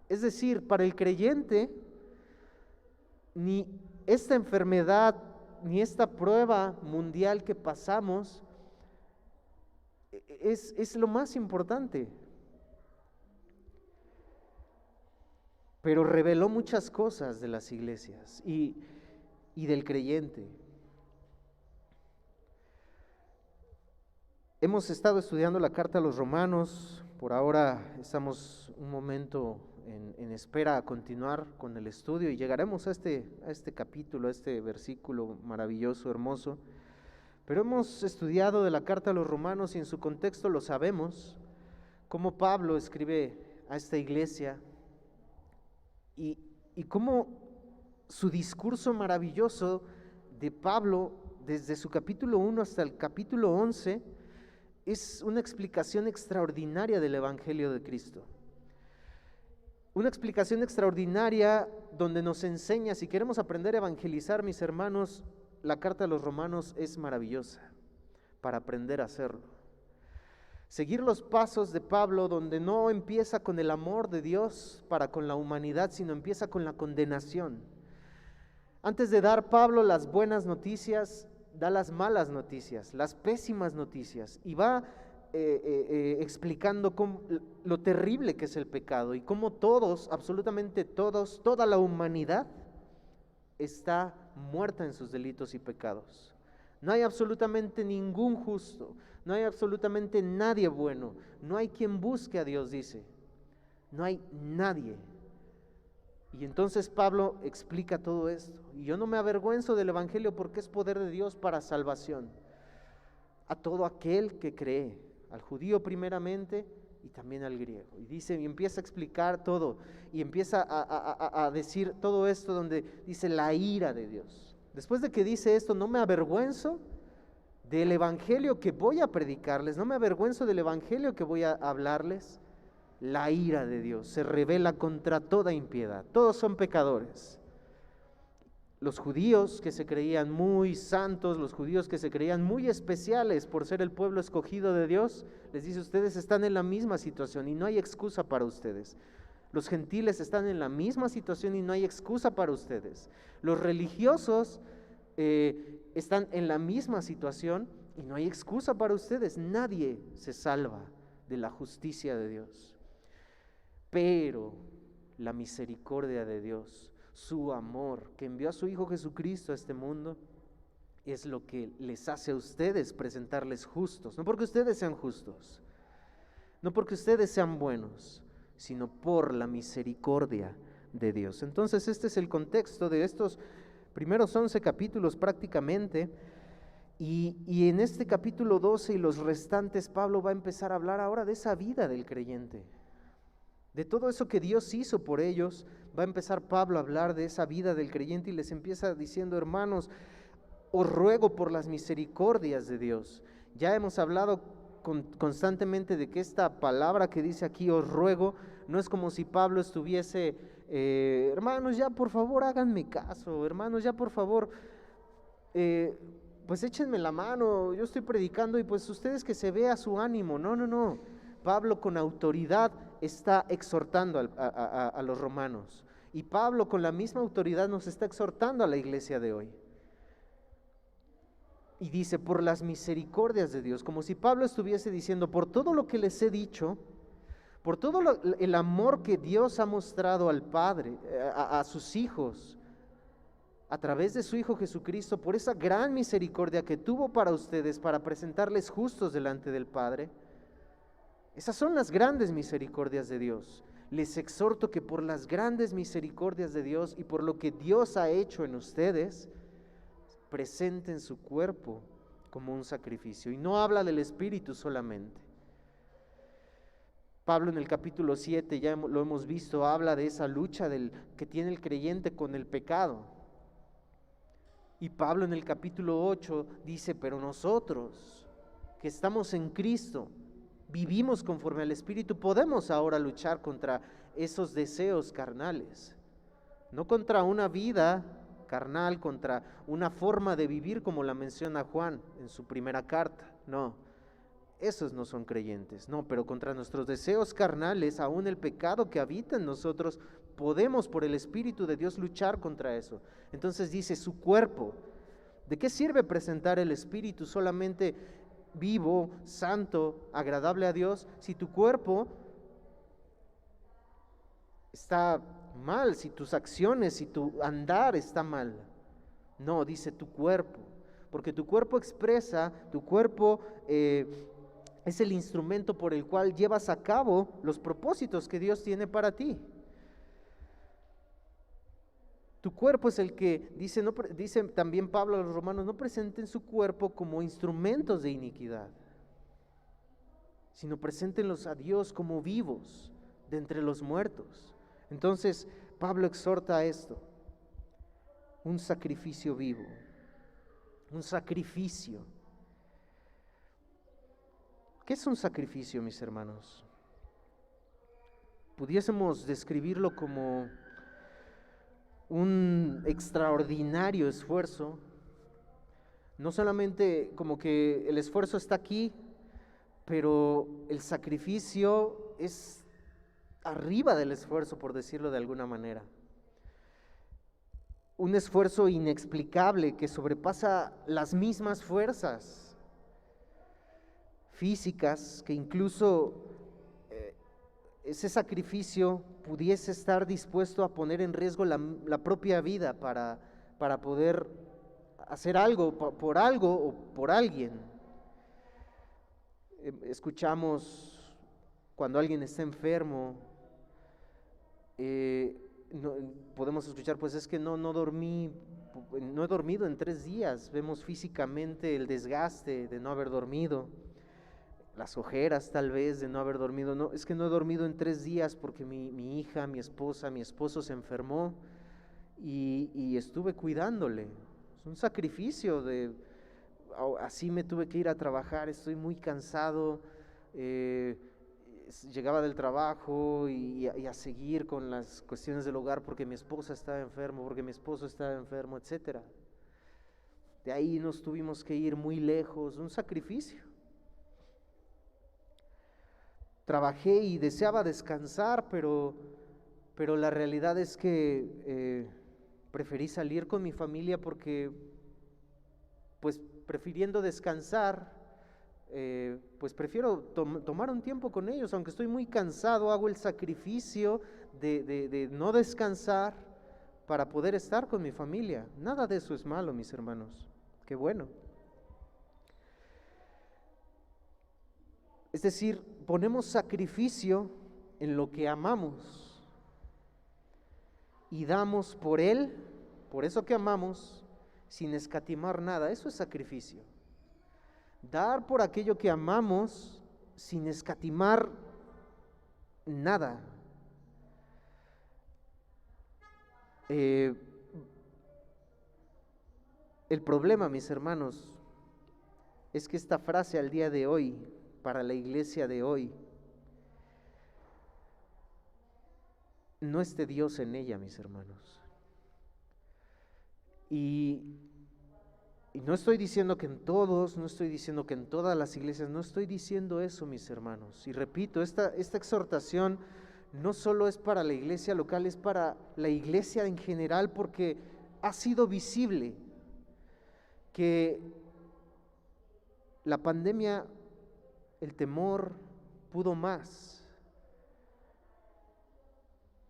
Es decir, para el creyente, ni esta enfermedad, ni esta prueba mundial que pasamos, es lo más importante. Pero reveló muchas cosas de las iglesias y del creyente. Hemos estado estudiando la carta a los Romanos. Por ahora estamos un momento en espera a continuar con el estudio y llegaremos a este capítulo, a este versículo maravilloso, hermoso. Pero hemos estudiado de la carta a los Romanos y en su contexto lo sabemos, cómo Pablo escribe a esta iglesia y cómo su discurso maravilloso de Pablo, desde su capítulo 1 hasta el capítulo 11, es una explicación extraordinaria del Evangelio de Cristo. Una explicación extraordinaria donde nos enseña, si queremos aprender a evangelizar, mis hermanos, la carta a los Romanos es maravillosa para aprender a hacerlo. Seguir los pasos de Pablo, donde no empieza con el amor de Dios para con la humanidad, sino empieza con la condenación. Antes de dar Pablo las buenas noticias, da las malas noticias, las pésimas noticias, y va explicando lo terrible que es el pecado y cómo todos, absolutamente todos, toda la humanidad está muerta en sus delitos y pecados. No hay absolutamente ningún justo, no hay absolutamente nadie bueno, no hay quien busque a Dios, dice, no hay nadie. Y entonces Pablo explica todo esto, y yo no me avergüenzo del Evangelio porque es poder de Dios para salvación a todo aquel que cree, al judío primeramente y también al griego. Y dice, y empieza a explicar todo, y empieza a decir todo esto donde dice la ira de Dios. Después de que dice esto, no me avergüenzo del Evangelio que voy a predicarles, no me avergüenzo del Evangelio que voy a hablarles. La ira de Dios se revela contra toda impiedad. Todos son pecadores. Los judíos que se creían muy santos, los judíos que se creían muy especiales por ser el pueblo escogido de Dios, les dice, ustedes están en la misma situación y no hay excusa para ustedes. Los gentiles están en la misma situación y no hay excusa para ustedes. Los religiosos están en la misma situación y no hay excusa para ustedes. Nadie se salva de la justicia de Dios. Pero la misericordia de Dios, su amor, que envió a su Hijo Jesucristo a este mundo, es lo que les hace a ustedes presentarles justos. No porque ustedes sean justos, no porque ustedes sean buenos, sino por la misericordia de Dios. Entonces este es el contexto de estos primeros 11 capítulos prácticamente. Y en este capítulo 12 y los restantes, Pablo va a empezar a hablar ahora de esa vida del creyente. De todo eso que Dios hizo por ellos, va a empezar Pablo a hablar de esa vida del creyente y les empieza diciendo, hermanos, os ruego por las misericordias de Dios. Ya hemos hablado constantemente de que esta palabra que dice aquí, os ruego, no es como si Pablo estuviese, hermanos, ya por favor háganme caso, hermanos, ya por favor, pues échenme la mano, yo estoy predicando y pues ustedes que se vea su ánimo. No. Pablo con autoridad está exhortando a los romanos. Y Pablo con la misma autoridad nos está exhortando a la iglesia de hoy. Y dice, por las misericordias de Dios, como si Pablo estuviese diciendo, por todo lo que les he dicho, por todo el amor que Dios ha mostrado al Padre, a sus hijos, a través de su Hijo Jesucristo, por esa gran misericordia que tuvo para ustedes, para presentarles justos delante del Padre, Esas son las grandes misericordias de Dios. Les exhorto que por las grandes misericordias de Dios y por lo que Dios ha hecho en ustedes, presenten su cuerpo como un sacrificio. Y no habla del espíritu solamente. Pablo en el capítulo 7, ya lo hemos visto, habla de esa lucha que tiene el creyente con el pecado. Y Pablo en el capítulo 8 dice, pero nosotros que estamos en Cristo, vivimos conforme al Espíritu, podemos ahora luchar contra esos deseos carnales. No contra una vida carnal, contra una forma de vivir como la menciona Juan en su primera carta, no. Esos no son creyentes, no, pero contra nuestros deseos carnales, aún el pecado que habita en nosotros, podemos por el Espíritu de Dios luchar contra eso. Entonces dice su cuerpo. ¿De qué sirve presentar el Espíritu solamente vivo, santo, agradable a Dios, si tu cuerpo está mal, si tus acciones, si tu andar está mal? No, dice tu cuerpo, porque tu cuerpo expresa, tu cuerpo es el instrumento por el cual llevas a cabo los propósitos que Dios tiene para ti. Tu cuerpo es el que, dice también Pablo a los romanos, no presenten su cuerpo como instrumentos de iniquidad, sino preséntenlos a Dios como vivos de entre los muertos. Entonces Pablo exhorta a esto, un sacrificio vivo, un sacrificio. ¿Qué es un sacrificio, mis hermanos? Pudiésemos describirlo como un extraordinario esfuerzo, no solamente como que el esfuerzo está aquí, pero el sacrificio es arriba del esfuerzo, por decirlo de alguna manera. Un esfuerzo inexplicable que sobrepasa las mismas fuerzas físicas, que incluso ese sacrificio pudiese estar dispuesto a poner en riesgo la propia vida para poder hacer algo por algo o por alguien. Escuchamos cuando alguien está enfermo, podemos escuchar, pues es que no he dormido en 3 días. Vemos físicamente el desgaste de no haber dormido, las ojeras tal vez de no haber dormido. No, es que no he dormido en 3 días porque mi hija, mi esposa, mi esposo se enfermó y estuve cuidándole. Es un sacrificio así me tuve que ir a trabajar, estoy muy cansado, llegaba del trabajo y a seguir con las cuestiones del hogar porque mi esposa estaba enfermo, porque mi esposo estaba enfermo, etc. De ahí nos tuvimos que ir muy lejos, un sacrificio. Trabajé y deseaba descansar, pero la realidad es que preferí salir con mi familia porque, pues prefiriendo descansar, pues prefiero tomar un tiempo con ellos. Aunque estoy muy cansado, hago el sacrificio de no descansar para poder estar con mi familia. Nada de eso es malo, mis hermanos. Qué bueno. Es decir, ponemos sacrificio en lo que amamos y damos por él, por eso que amamos, sin escatimar nada. Eso es sacrificio. Dar por aquello que amamos sin escatimar nada. El problema, mis hermanos, es que esta frase al día de hoy, para la iglesia de hoy, no esté Dios en ella, mis hermanos. Y no estoy diciendo que en todos, no estoy diciendo que en todas las iglesias, no estoy diciendo eso, mis hermanos. Y repito, esta exhortación no solo es para la iglesia local, es para la iglesia en general, porque ha sido visible que la pandemia, el temor pudo más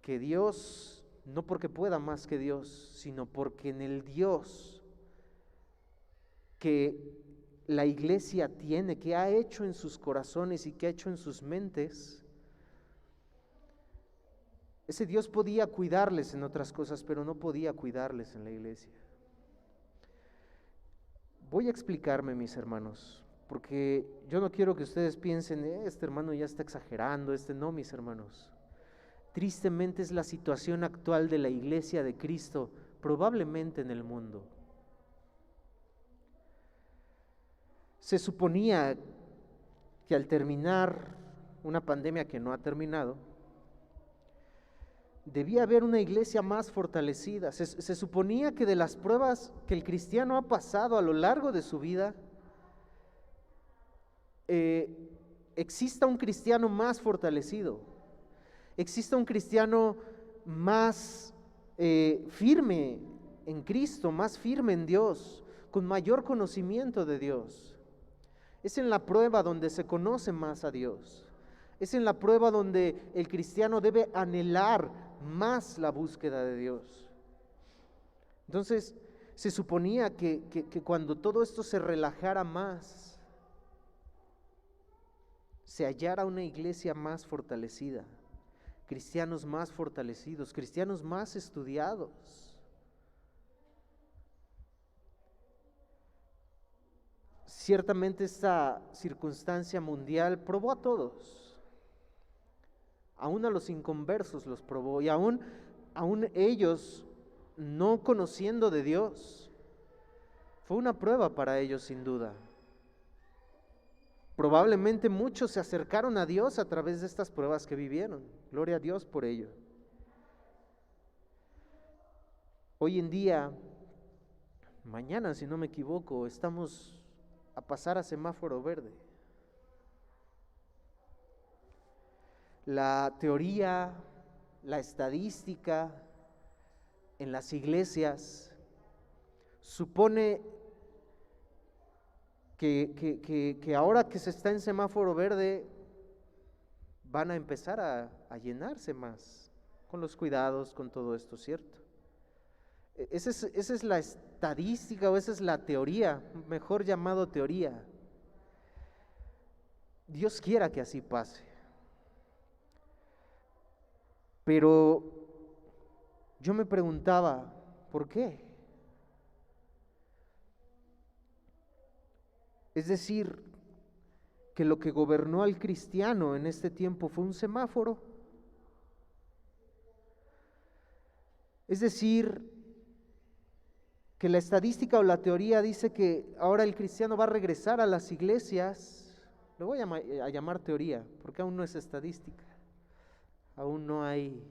que Dios, no porque pueda más que Dios, sino porque en el Dios que la iglesia tiene, que ha hecho en sus corazones y que ha hecho en sus mentes, ese Dios podía cuidarles en otras cosas, pero no podía cuidarles en la iglesia. Voy a explicarme, mis hermanos, porque yo no quiero que ustedes piensen, este hermano ya está exagerando, no, mis hermanos. Tristemente es la situación actual de la iglesia de Cristo, probablemente en el mundo. Se suponía que al terminar una pandemia que no ha terminado, debía haber una iglesia más fortalecida. Se suponía que de las pruebas que el cristiano ha pasado a lo largo de su vida, exista un cristiano más fortalecido, exista un cristiano más firme en Cristo, más firme en Dios, con mayor conocimiento de Dios. Es en la prueba donde se conoce más a Dios. Es en la prueba donde el cristiano debe anhelar más la búsqueda de Dios. Entonces, se suponía que cuando todo esto se relajara más, se hallara una iglesia más fortalecida, cristianos más fortalecidos, cristianos más estudiados. Ciertamente esta circunstancia mundial probó a todos, aún a los inconversos los probó, y aún ellos no conociendo de Dios, fue una prueba para ellos sin duda. Probablemente muchos se acercaron a Dios a través de estas pruebas que vivieron. Gloria a Dios por ello. Hoy en día, mañana si no me equivoco, estamos a pasar a semáforo verde. La teoría, la estadística en las iglesias supone que ahora que se está en semáforo verde van a empezar a llenarse más con los cuidados, con todo esto, ¿cierto? Esa es la estadística o esa es la teoría, mejor llamado teoría. Dios quiera que así pase. Pero yo me preguntaba, ¿por qué? Es decir, que lo que gobernó al cristiano en este tiempo fue un semáforo. Es decir, que la estadística o la teoría dice que ahora el cristiano va a regresar a las iglesias. Lo voy a llamar teoría, porque aún no es estadística. Aún no hay,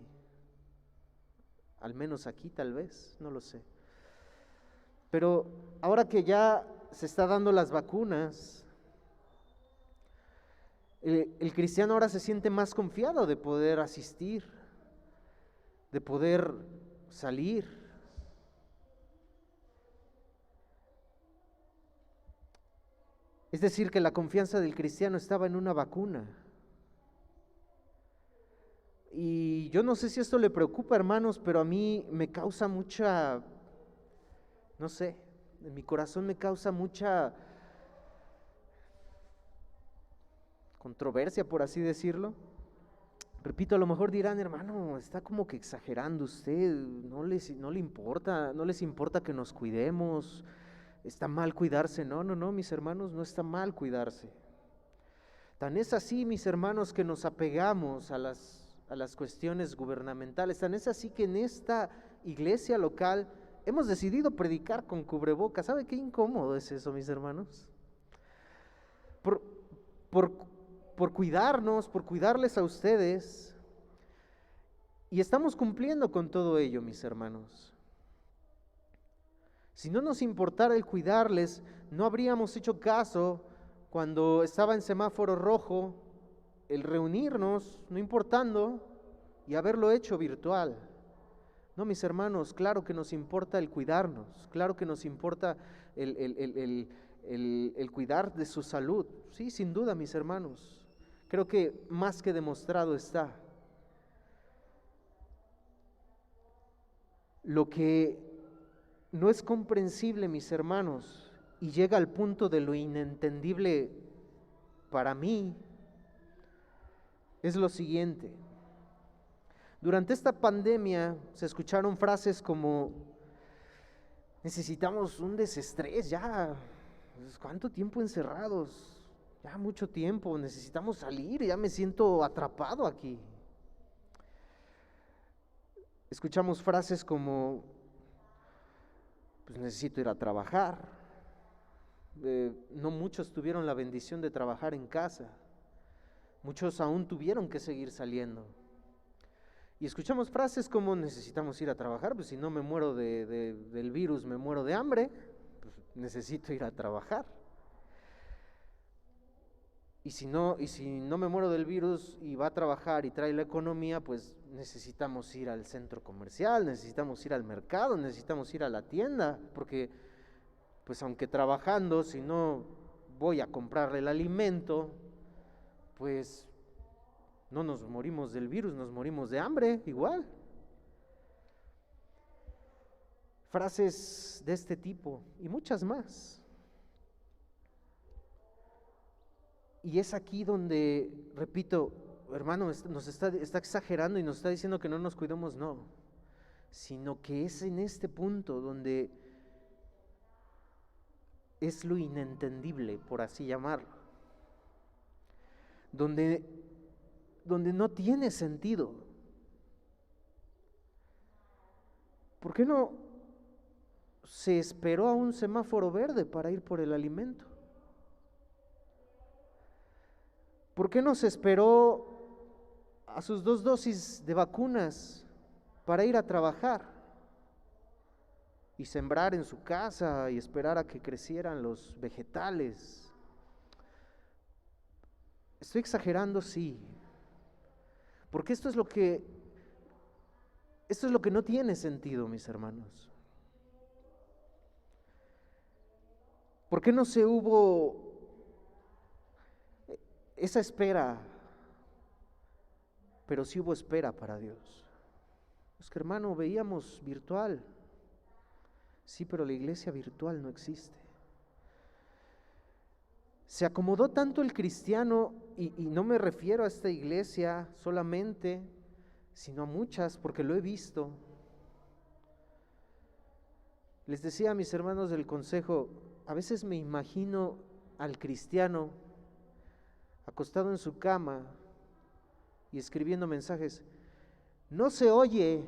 al menos aquí tal vez, no lo sé. Pero ahora que ya se está dando las vacunas, el cristiano ahora se siente más confiado de poder asistir, de poder salir. Es decir, que la confianza del cristiano estaba en una vacuna. Y yo no sé si esto le preocupa, hermanos, pero a mí me causa mucha, no sé, en mi corazón me causa mucha controversia, por así decirlo. Repito, a lo mejor dirán, hermano, está como que exagerando usted, no les importa que nos cuidemos, está mal cuidarse. No, mis hermanos, no está mal cuidarse. Tan es así, mis hermanos, que nos apegamos a las cuestiones gubernamentales, tan es así que en esta iglesia local hemos decidido predicar con cubrebocas. ¿Sabe qué incómodo es eso, mis hermanos? Por cuidarnos, por cuidarles a ustedes, y estamos cumpliendo con todo ello, mis hermanos. Si no nos importara el cuidarles, no habríamos hecho caso cuando estaba en semáforo rojo, el reunirnos, no importando, y haberlo hecho virtual. No, mis hermanos, claro que nos importa el cuidarnos, claro que nos importa el cuidar de su salud. Sí, sin duda, mis hermanos. Creo que más que demostrado está. Lo que no es comprensible, mis hermanos, y llega al punto de lo inentendible para mí, es lo siguiente. Durante esta pandemia se escucharon frases como: necesitamos un desestrés, ya, pues, ¿cuánto tiempo encerrados? Ya mucho tiempo, necesitamos salir, ya me siento atrapado aquí. Escuchamos frases como: pues necesito ir a trabajar. No muchos tuvieron la bendición de trabajar en casa, muchos aún tuvieron que seguir saliendo. Y escuchamos frases como: necesitamos ir a trabajar, pues si no me muero del virus, me muero de hambre, pues necesito ir a trabajar. Y si no me muero del virus y va a trabajar y trae la economía, pues necesitamos ir al centro comercial, necesitamos ir al mercado, necesitamos ir a la tienda, porque pues aunque trabajando, si no voy a comprarle el alimento, pues no nos morimos del virus, nos morimos de hambre igual. Frases de este tipo y muchas más. Y es aquí donde, repito, hermano, nos está exagerando y nos está diciendo que no nos cuidemos, no, sino que es en este punto donde es lo inentendible, por así llamarlo, donde no tiene sentido. ¿Por qué no se esperó a un semáforo verde para ir por el alimento? ¿Por qué no se esperó a sus 2 dosis de vacunas para ir a trabajar y sembrar en su casa y esperar a que crecieran los vegetales? Estoy exagerando, sí, porque esto es lo que no tiene sentido, mis hermanos. ¿Por qué no se hubo esa espera? Pero sí hubo espera para Dios. Es que, hermano, veíamos virtual. Sí, pero la iglesia virtual no existe. Se acomodó tanto el cristiano, y no me refiero a esta iglesia solamente, sino a muchas, porque lo he visto. Les decía a mis hermanos del consejo, a veces me imagino al cristiano acostado en su cama y escribiendo mensajes: no se oye.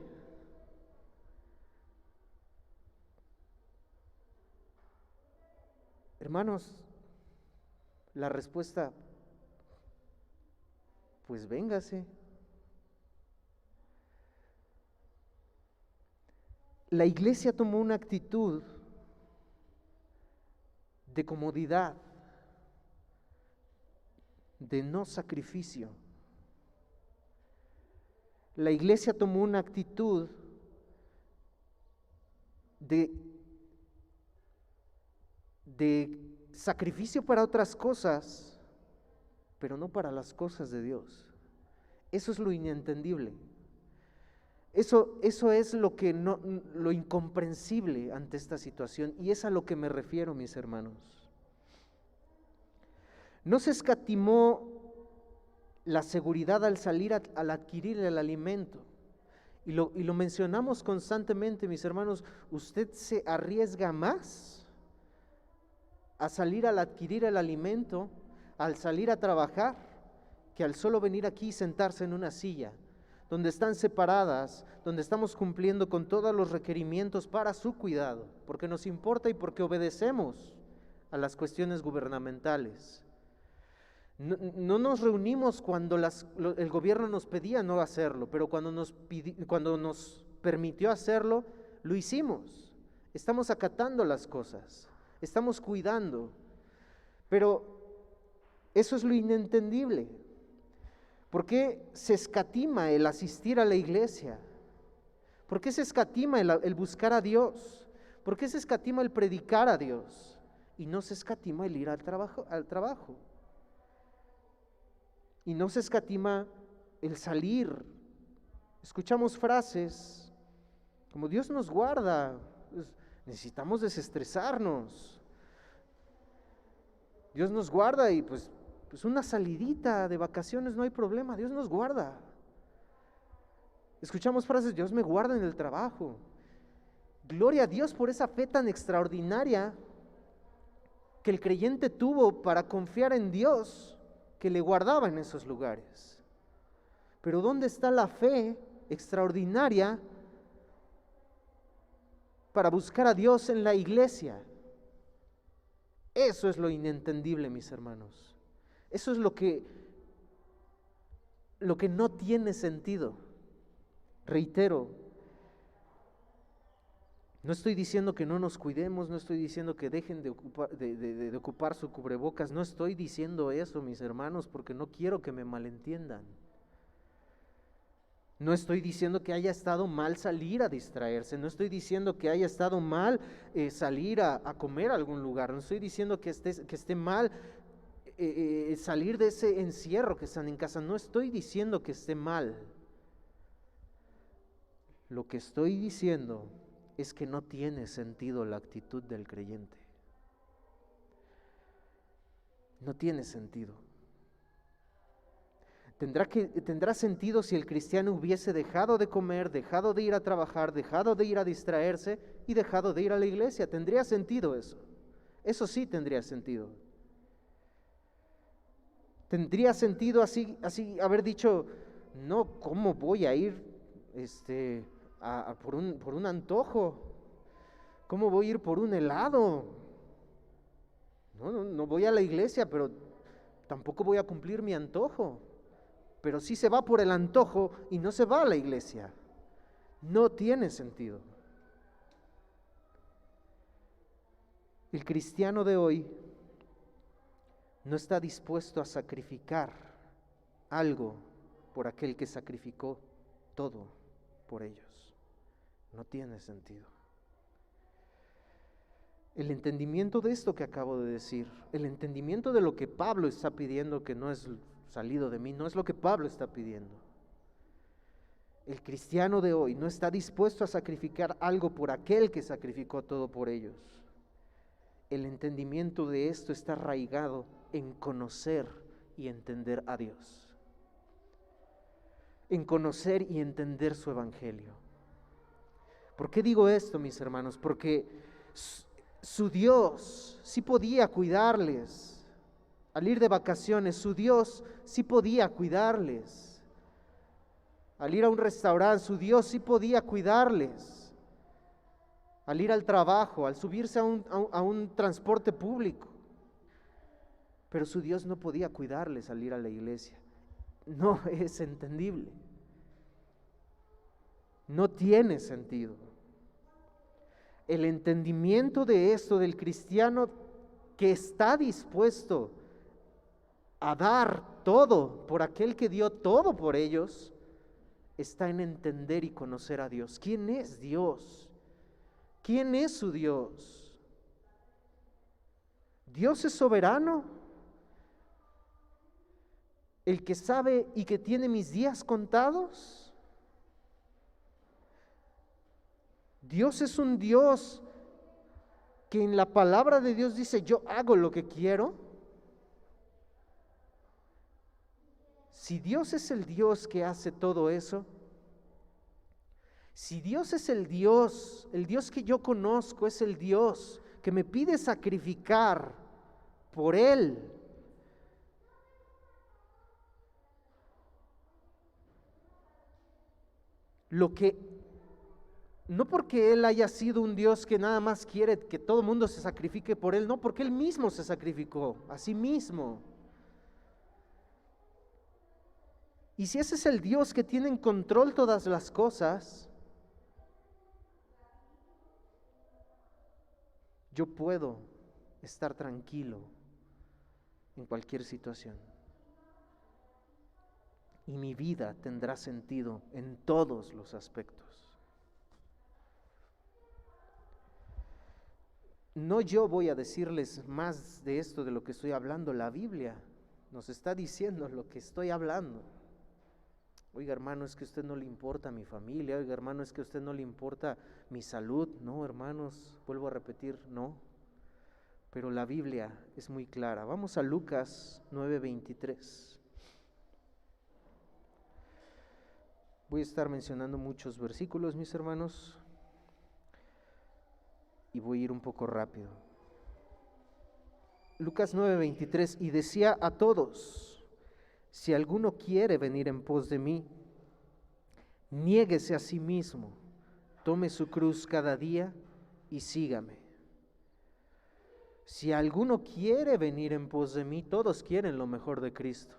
Hermanos, la respuesta, pues véngase. La iglesia tomó una actitud de comodidad, de no sacrificio. La iglesia tomó una actitud de sacrificio para otras cosas, pero no para las cosas de Dios. Eso es lo inentendible. Eso es lo incomprensible ante esta situación, y es a lo que me refiero, mis hermanos. No se escatimó la seguridad al salir al adquirir el alimento. Y lo mencionamos constantemente, mis hermanos. Usted se arriesga más a salir al adquirir el alimento, al salir a trabajar, que al solo venir aquí y sentarse en una silla, donde están separadas, donde estamos cumpliendo con todos los requerimientos para su cuidado, porque nos importa y porque obedecemos a las cuestiones gubernamentales. No nos reunimos cuando el gobierno nos pedía no hacerlo, pero cuando nos permitió hacerlo, lo hicimos. Estamos acatando las cosas, estamos cuidando, pero eso es lo inentendible. ¿Por qué se escatima el asistir a la iglesia? ¿Por qué se escatima el buscar a Dios? ¿Por qué se escatima el predicar a Dios? Y no se escatima el ir al trabajo. Y no se escatima el salir. Escuchamos frases como: Dios nos guarda, necesitamos desestresarnos. Dios nos guarda y pues una salidita de vacaciones no hay problema, Dios nos guarda. Escuchamos frases, Dios me guarda en el trabajo. Gloria a Dios por esa fe tan extraordinaria que el creyente tuvo para confiar en Dios, que le guardaba en esos lugares. Pero ¿dónde está la fe extraordinaria para buscar a Dios en la iglesia? Eso es lo inentendible, mis hermanos. Eso es lo que no tiene sentido. Reitero, no estoy diciendo que no nos cuidemos, no estoy diciendo que dejen de ocupar su cubrebocas, no estoy diciendo eso, mis hermanos, porque no quiero que me malentiendan. No estoy diciendo que haya estado mal salir a distraerse, no estoy diciendo que haya estado mal salir a comer a algún lugar, no estoy diciendo que esté mal salir de ese encierro que están en casa, no estoy diciendo que esté mal. Lo que estoy diciendo es que no tiene sentido la actitud del creyente. No tiene sentido. Tendrá sentido si el cristiano hubiese dejado de comer, dejado de ir a trabajar, dejado de ir a distraerse y dejado de ir a la iglesia. Tendría sentido eso. Eso sí tendría sentido. Tendría sentido así haber dicho, no, ¿cómo voy a ir por un antojo? ¿Cómo voy a ir por un helado? No voy a la iglesia, pero tampoco voy a cumplir mi antojo. Pero sí se va por el antojo y no se va a la iglesia. No tiene sentido. El cristiano de hoy no está dispuesto a sacrificar algo por aquel que sacrificó todo por ellos. No tiene sentido. El entendimiento de esto que acabo de decir, el entendimiento de lo que Pablo está pidiendo, que no es salido de mí, no es lo que Pablo está pidiendo. El cristiano de hoy no está dispuesto a sacrificar algo por aquel que sacrificó todo por ellos. El entendimiento de esto está arraigado en conocer y entender a Dios, en conocer y entender su evangelio. ¿Por qué digo esto, mis hermanos? Porque su Dios sí podía cuidarles. Al ir de vacaciones, su Dios sí podía cuidarles. Al ir a un restaurante, su Dios sí podía cuidarles. Al ir al trabajo, al subirse a un transporte público. Pero su Dios no podía cuidarles al ir a la iglesia. No es entendible. No tiene sentido. El entendimiento de esto del cristiano que está dispuesto a dar todo por aquel que dio todo por ellos, está en entender y conocer a Dios. ¿Quién es Dios? ¿Quién es su Dios? Dios es soberano, el que sabe y que tiene mis días contados. Dios es un Dios que en la palabra de Dios dice, yo hago lo que quiero. Si Dios es el Dios que hace todo eso, si Dios es el Dios que yo conozco es el Dios que me pide sacrificar por Él, lo que, no porque Él haya sido un Dios que nada más quiere que todo el mundo se sacrifique por Él, no, porque Él mismo se sacrificó a sí mismo. Y si ese es el Dios que tiene en control todas las cosas, yo puedo estar tranquilo en cualquier situación. Y mi vida tendrá sentido en todos los aspectos. No yo voy a decirles más de esto de lo que estoy hablando, la Biblia nos está diciendo lo que estoy hablando. Oiga, hermano, es que a usted no le importa mi familia. Oiga, hermano, es que a usted no le importa mi salud. No, hermanos, vuelvo a repetir, no. pero la Biblia es muy clara. Vamos a Lucas 9:23. Voy a estar mencionando muchos versículos, mis hermanos, y voy a ir un poco rápido. Lucas 9:23, y decía a todos: si alguno quiere venir en pos de mí, niéguese a sí mismo, tome su cruz cada día y sígame. Si alguno quiere venir en pos de mí, todos quieren lo mejor de Cristo,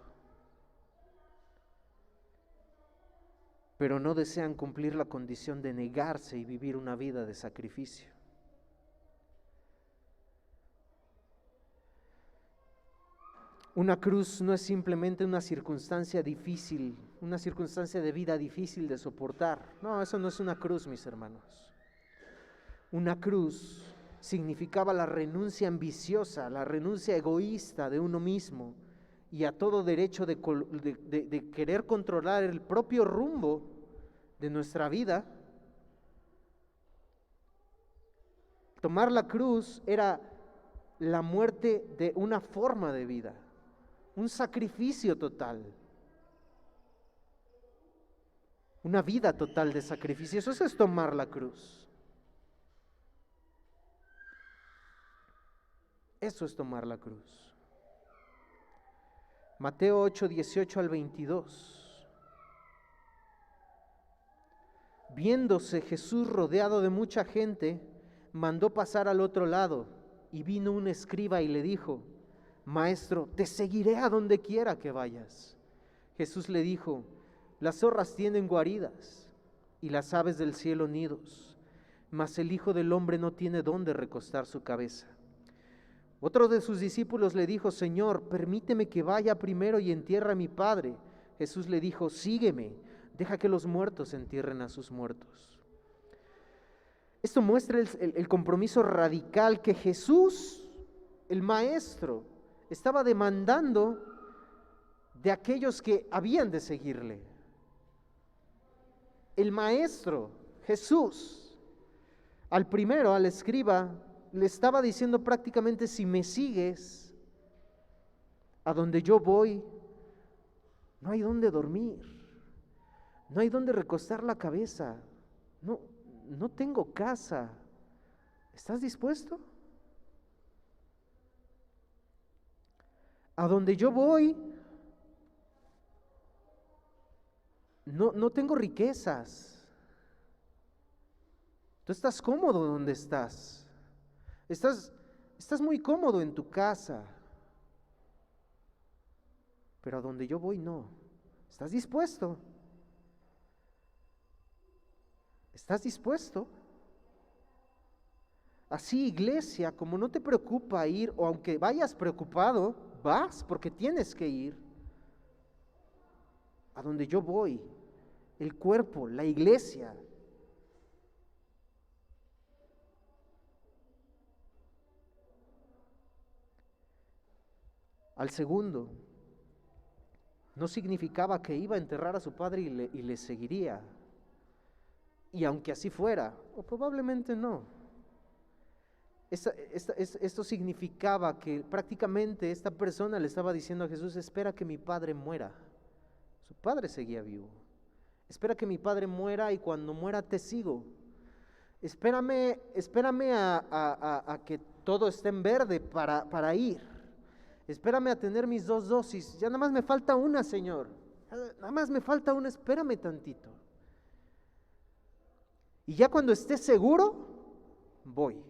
pero no desean cumplir la condición de negarse y vivir una vida de sacrificio. Una cruz no es simplemente una circunstancia difícil, una circunstancia de vida difícil de soportar. No, eso no es una cruz, mis hermanos. Una cruz significaba la renuncia ambiciosa, la renuncia egoísta de uno mismo y a todo derecho de querer controlar el propio rumbo de nuestra vida. Tomar la cruz era la muerte de una forma de vida, un sacrificio total, una vida total de sacrificio. Eso es tomar la cruz. Eso es tomar la cruz. Mateo 8:18-22. Viéndose Jesús rodeado de mucha gente, mandó pasar al otro lado, y vino un escriba y le dijo: Maestro, te seguiré a donde quiera que vayas. Jesús le dijo: las zorras tienen guaridas y las aves del cielo nidos, mas el Hijo del Hombre no tiene dónde recostar su cabeza. Otro de sus discípulos le dijo: Señor, permíteme que vaya primero y entierre a mi padre. Jesús le dijo: sígueme, deja que los muertos entierren a sus muertos. Esto muestra el compromiso radical que Jesús, el Maestro, estaba demandando de aquellos que habían de seguirle. El Maestro, Jesús, al primero, al escriba, le estaba diciendo prácticamente: si me sigues, a donde yo voy, no hay dónde dormir, no hay dónde recostar la cabeza, no tengo casa. ¿Estás dispuesto? A donde yo voy, no tengo riquezas. Tú estás cómodo donde estás. Estás muy cómodo en tu casa, pero a donde yo voy no. ¿Estás dispuesto? ¿Estás dispuesto? Así, iglesia, como no te preocupa ir, o aunque vayas preocupado, vas porque tienes que ir. A donde yo voy, el cuerpo, la iglesia. Al segundo, no significaba que iba a enterrar a su padre y le seguiría. Y aunque así fuera, o probablemente no, esto significaba que prácticamente esta persona le estaba diciendo a Jesús: espera que mi padre muera. Su padre seguía vivo. Espera que mi padre muera y cuando muera te sigo. Espérame a que todo esté en verde para ir. Espérame a tener mis 2 dosis. Ya nada más me falta una, Señor. Nada más me falta una, espérame tantito. Y ya cuando esté seguro, voy.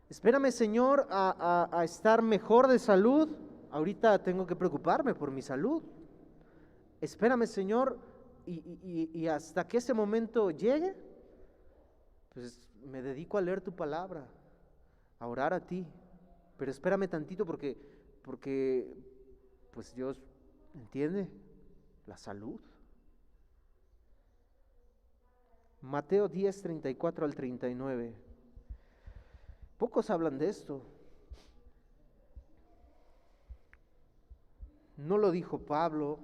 Espérame, Señor, a estar mejor de salud. Ahorita tengo que preocuparme por mi salud. Espérame, Señor, y hasta que ese momento llegue, pues me dedico a leer tu palabra, a orar a ti. Pero espérame tantito porque pues Dios entiende la salud. Mateo 10:34-39. Pocos hablan de esto. No lo dijo Pablo,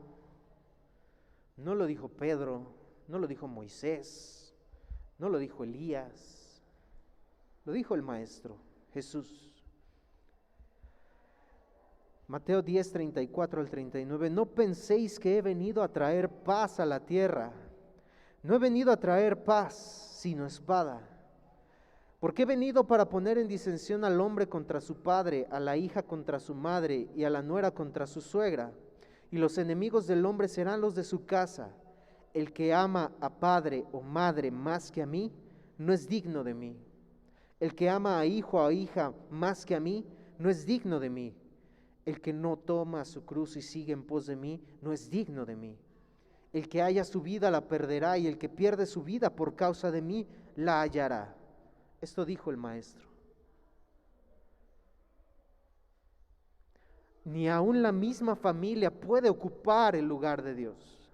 no lo dijo Pedro, no lo dijo Moisés, no lo dijo Elías. Lo dijo el Maestro, Jesús. Mateo 10, 34 al 39. No penséis que he venido a traer paz a la tierra. No he venido a traer paz, sino espada. Porque he venido para poner en disensión al hombre contra su padre, a la hija contra su madre y a la nuera contra su suegra. Y los enemigos del hombre serán los de su casa. El que ama a padre o madre más que a mí, no es digno de mí. El que ama a hijo o a hija más que a mí, no es digno de mí. El que no toma su cruz y sigue en pos de mí, no es digno de mí. El que haya su vida la perderá, y el que pierde su vida por causa de mí, la hallará. Esto dijo el Maestro. Ni aun la misma familia puede ocupar el lugar de Dios.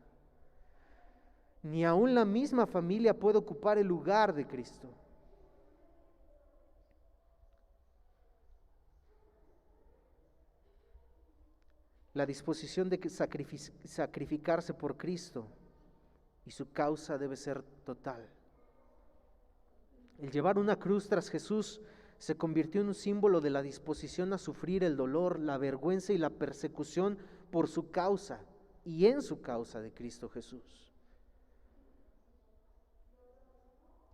Ni aun la misma familia puede ocupar el lugar de Cristo. La disposición de sacrificarse por Cristo y su causa debe ser total. El llevar una cruz tras Jesús se convirtió en un símbolo de la disposición a sufrir el dolor, la vergüenza y la persecución por su causa y en su causa de Cristo Jesús.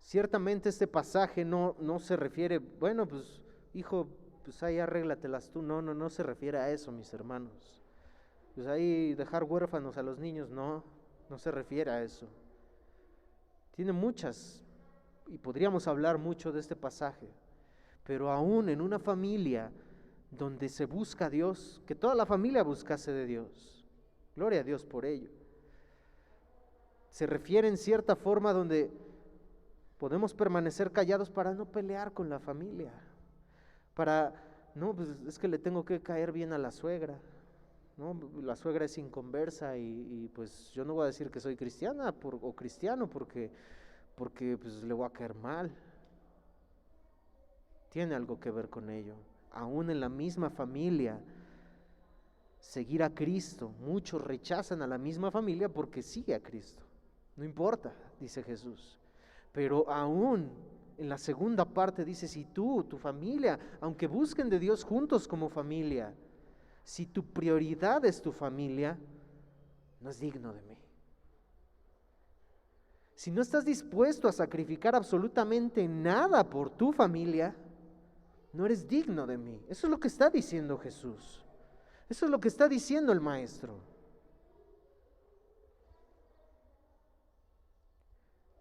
Ciertamente este pasaje no se refiere, bueno, pues hijo, pues ahí arréglatelas tú. No se refiere a eso, mis hermanos. Pues ahí dejar huérfanos a los niños, no se refiere a eso. Tiene muchas, y podríamos hablar mucho de este pasaje, pero aún en una familia donde se busca a Dios, que toda la familia buscase de Dios, gloria a Dios por ello. Se refiere en cierta forma donde podemos permanecer callados para no pelear con la familia, pues es que le tengo que caer bien a la suegra. No, la suegra es inconversa y pues yo no voy a decir que soy cristiana o cristiano porque pues le voy a caer mal. Tiene algo que ver con ello. Aún en la misma familia, seguir a Cristo, muchos rechazan a la misma familia porque sigue a Cristo. No importa, dice Jesús. Pero aún en la segunda parte dice, si tú, tu familia, aunque busquen de Dios juntos como familia, si tu prioridad es tu familia, no es digno de mí. Si no estás dispuesto a sacrificar absolutamente nada por tu familia, no eres digno de mí. Eso es lo que está diciendo Jesús. Eso es lo que está diciendo el Maestro.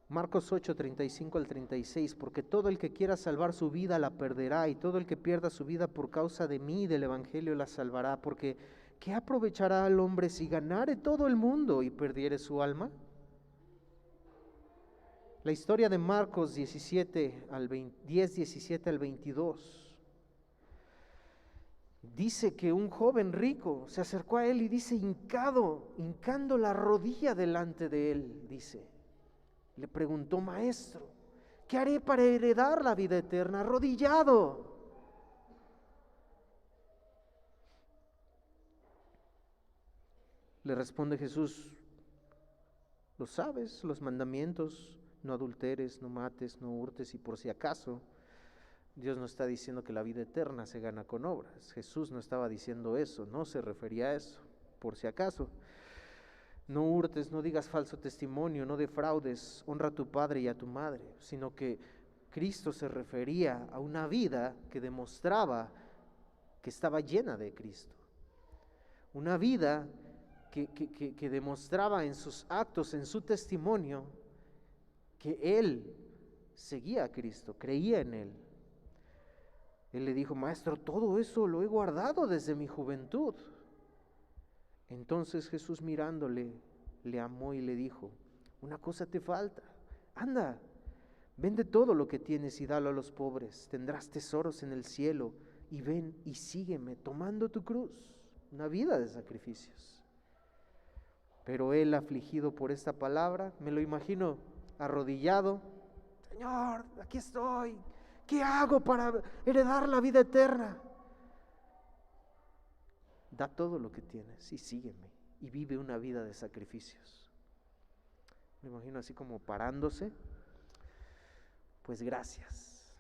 Marcos 8, 35 al 36, porque todo el que quiera salvar su vida la perderá, y todo el que pierda su vida por causa de mí y del Evangelio la salvará, porque ¿qué aprovechará al hombre si ganare todo el mundo y perdiere su alma? La historia de Marcos 10, 17 al 22, dice que un joven rico se acercó a él y dice, hincando la rodilla delante de él, le preguntó, maestro, ¿qué haré para heredar la vida eterna? Arrodillado. Le responde Jesús, ¿lo sabes? Los mandamientos, no adulteres, no mates, no hurtes, y por si acaso. Dios no está diciendo que la vida eterna se gana con obras. Jesús no estaba diciendo eso, no se refería a eso, por si acaso. No hurtes, no digas falso testimonio, no defraudes, honra a tu padre y a tu madre, sino que Cristo se refería a una vida que demostraba que estaba llena de Cristo. Una vida que demostraba en sus actos, en su testimonio, que él seguía a Cristo, creía en él. Él le dijo, maestro, todo eso lo he guardado desde mi juventud. Entonces Jesús, mirándole, le amó y le dijo, una cosa te falta, anda, vende todo lo que tienes y dalo a los pobres, tendrás tesoros en el cielo, y ven y sígueme tomando tu cruz. Una vida de sacrificios. Pero él, afligido por esta palabra, me lo imagino arrodillado, Señor, aquí estoy, ¿qué hago para heredar la vida eterna? Da todo lo que tienes y sígueme, y vive una vida de sacrificios. Me imagino así como parándose, pues gracias.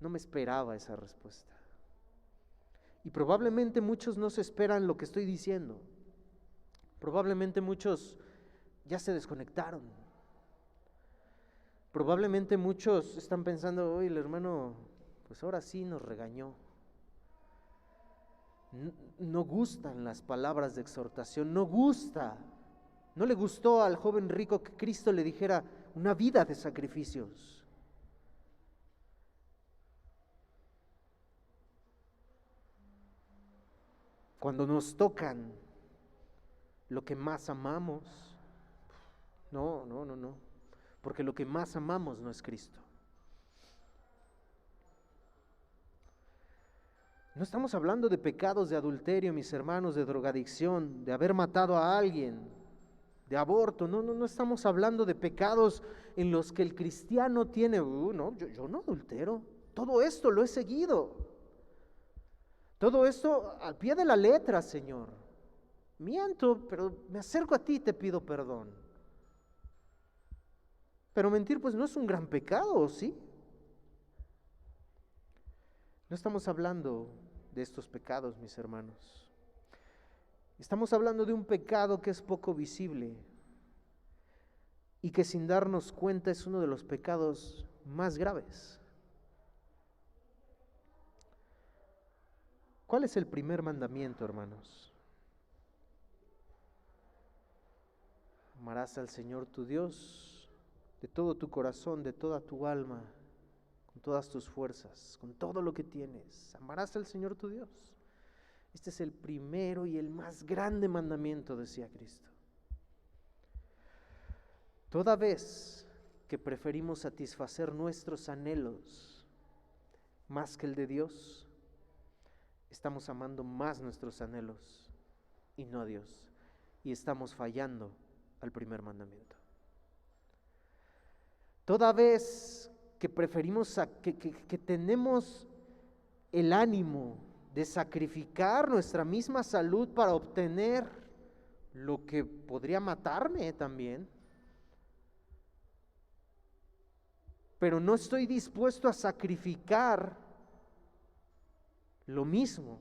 No me esperaba esa respuesta. Y probablemente muchos no se esperan lo que estoy diciendo. Probablemente muchos ya se desconectaron. Probablemente muchos están pensando, oye, el hermano, pues ahora sí nos regañó. No gustan las palabras de exhortación, no le gustó al joven rico que Cristo le dijera una vida de sacrificios. Cuando nos tocan lo que más amamos, no, porque lo que más amamos no es Cristo. No estamos hablando de pecados de adulterio, mis hermanos, de drogadicción, de haber matado a alguien, de aborto. No estamos hablando de pecados en los que el cristiano tiene, no, yo no adultero. Todo esto lo he seguido. Todo esto al pie de la letra, Señor. Miento, pero me acerco a ti y te pido perdón. Pero mentir pues no es un gran pecado, ¿sí? No estamos hablando de estos pecados, mis hermanos. Estamos hablando de un pecado que es poco visible y que sin darnos cuenta es uno de los pecados más graves. ¿Cuál es el primer mandamiento, hermanos? Amarás al Señor tu Dios de todo tu corazón, de toda tu alma, con todas tus fuerzas, con todo lo que tienes. Amarás al Señor tu Dios. Este es el primero y el más grande mandamiento, decía Cristo. Toda vez que preferimos satisfacer nuestros anhelos más que el de Dios, estamos amando más nuestros anhelos y no a Dios, y estamos fallando al primer mandamiento. Toda vez que preferimos, que tenemos el ánimo de sacrificar nuestra misma salud para obtener lo que podría matarme también, pero no estoy dispuesto a sacrificar lo mismo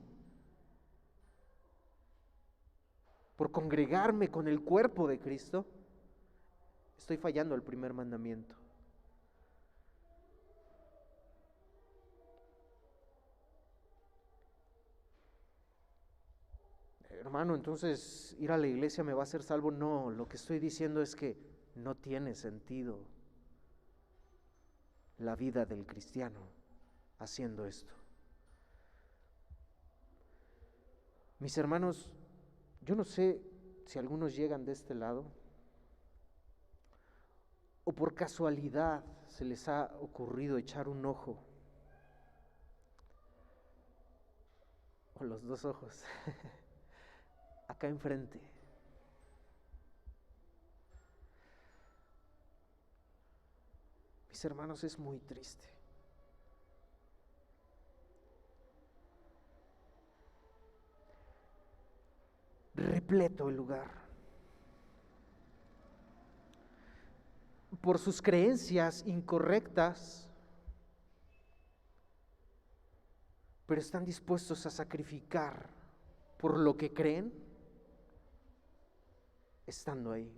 por congregarme con el cuerpo de Cristo, estoy fallando al primer mandamiento. Hermano, entonces ir a la iglesia me va a hacer salvo. No, lo que estoy diciendo es que no tiene sentido la vida del cristiano haciendo esto. Mis hermanos, yo no sé si algunos llegan de este lado o por casualidad se les ha ocurrido echar un ojo o los dos ojos acá enfrente. Mis hermanos, es muy triste. Repleto el lugar por sus creencias incorrectas, pero están dispuestos a sacrificar por lo que creen, estando ahí.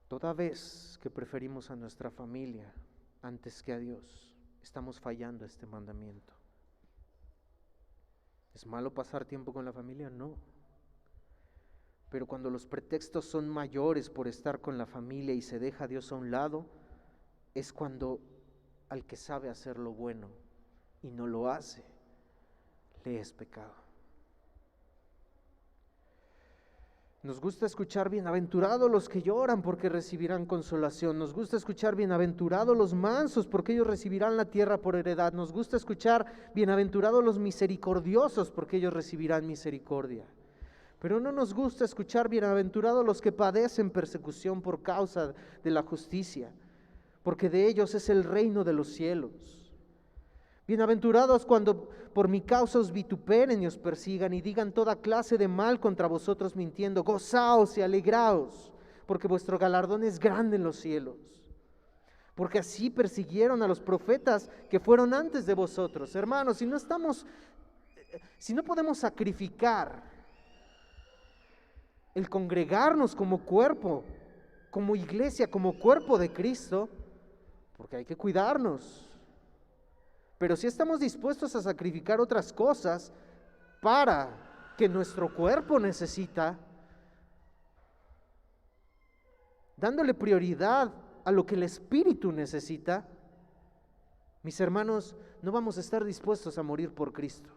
Toda vez que preferimos a nuestra familia antes que a Dios, estamos fallando este mandamiento. ¿Es malo pasar tiempo con la familia? No. Pero cuando los pretextos son mayores por estar con la familia y se deja a Dios a un lado, es cuando al que sabe hacer lo bueno y no lo hace, le es pecado. Nos gusta escuchar bienaventurados los que lloran porque recibirán consolación. Nos gusta escuchar bienaventurados los mansos porque ellos recibirán la tierra por heredad. Nos gusta escuchar bienaventurados los misericordiosos porque ellos recibirán misericordia. Pero no nos gusta escuchar bienaventurados los que padecen persecución por causa de la justicia, porque de ellos es el reino de los cielos. Bienaventurados cuando por mi causa os vituperen y os persigan y digan toda clase de mal contra vosotros mintiendo. Gozaos y alegraos, porque vuestro galardón es grande en los cielos. Porque así persiguieron a los profetas que fueron antes de vosotros. Hermanos, si no podemos sacrificar el congregarnos como cuerpo, como iglesia, como cuerpo de Cristo, porque hay que cuidarnos. Pero si estamos dispuestos a sacrificar otras cosas para que nuestro cuerpo necesita, dándole prioridad a lo que el Espíritu necesita, mis hermanos, no vamos a estar dispuestos a morir por Cristo.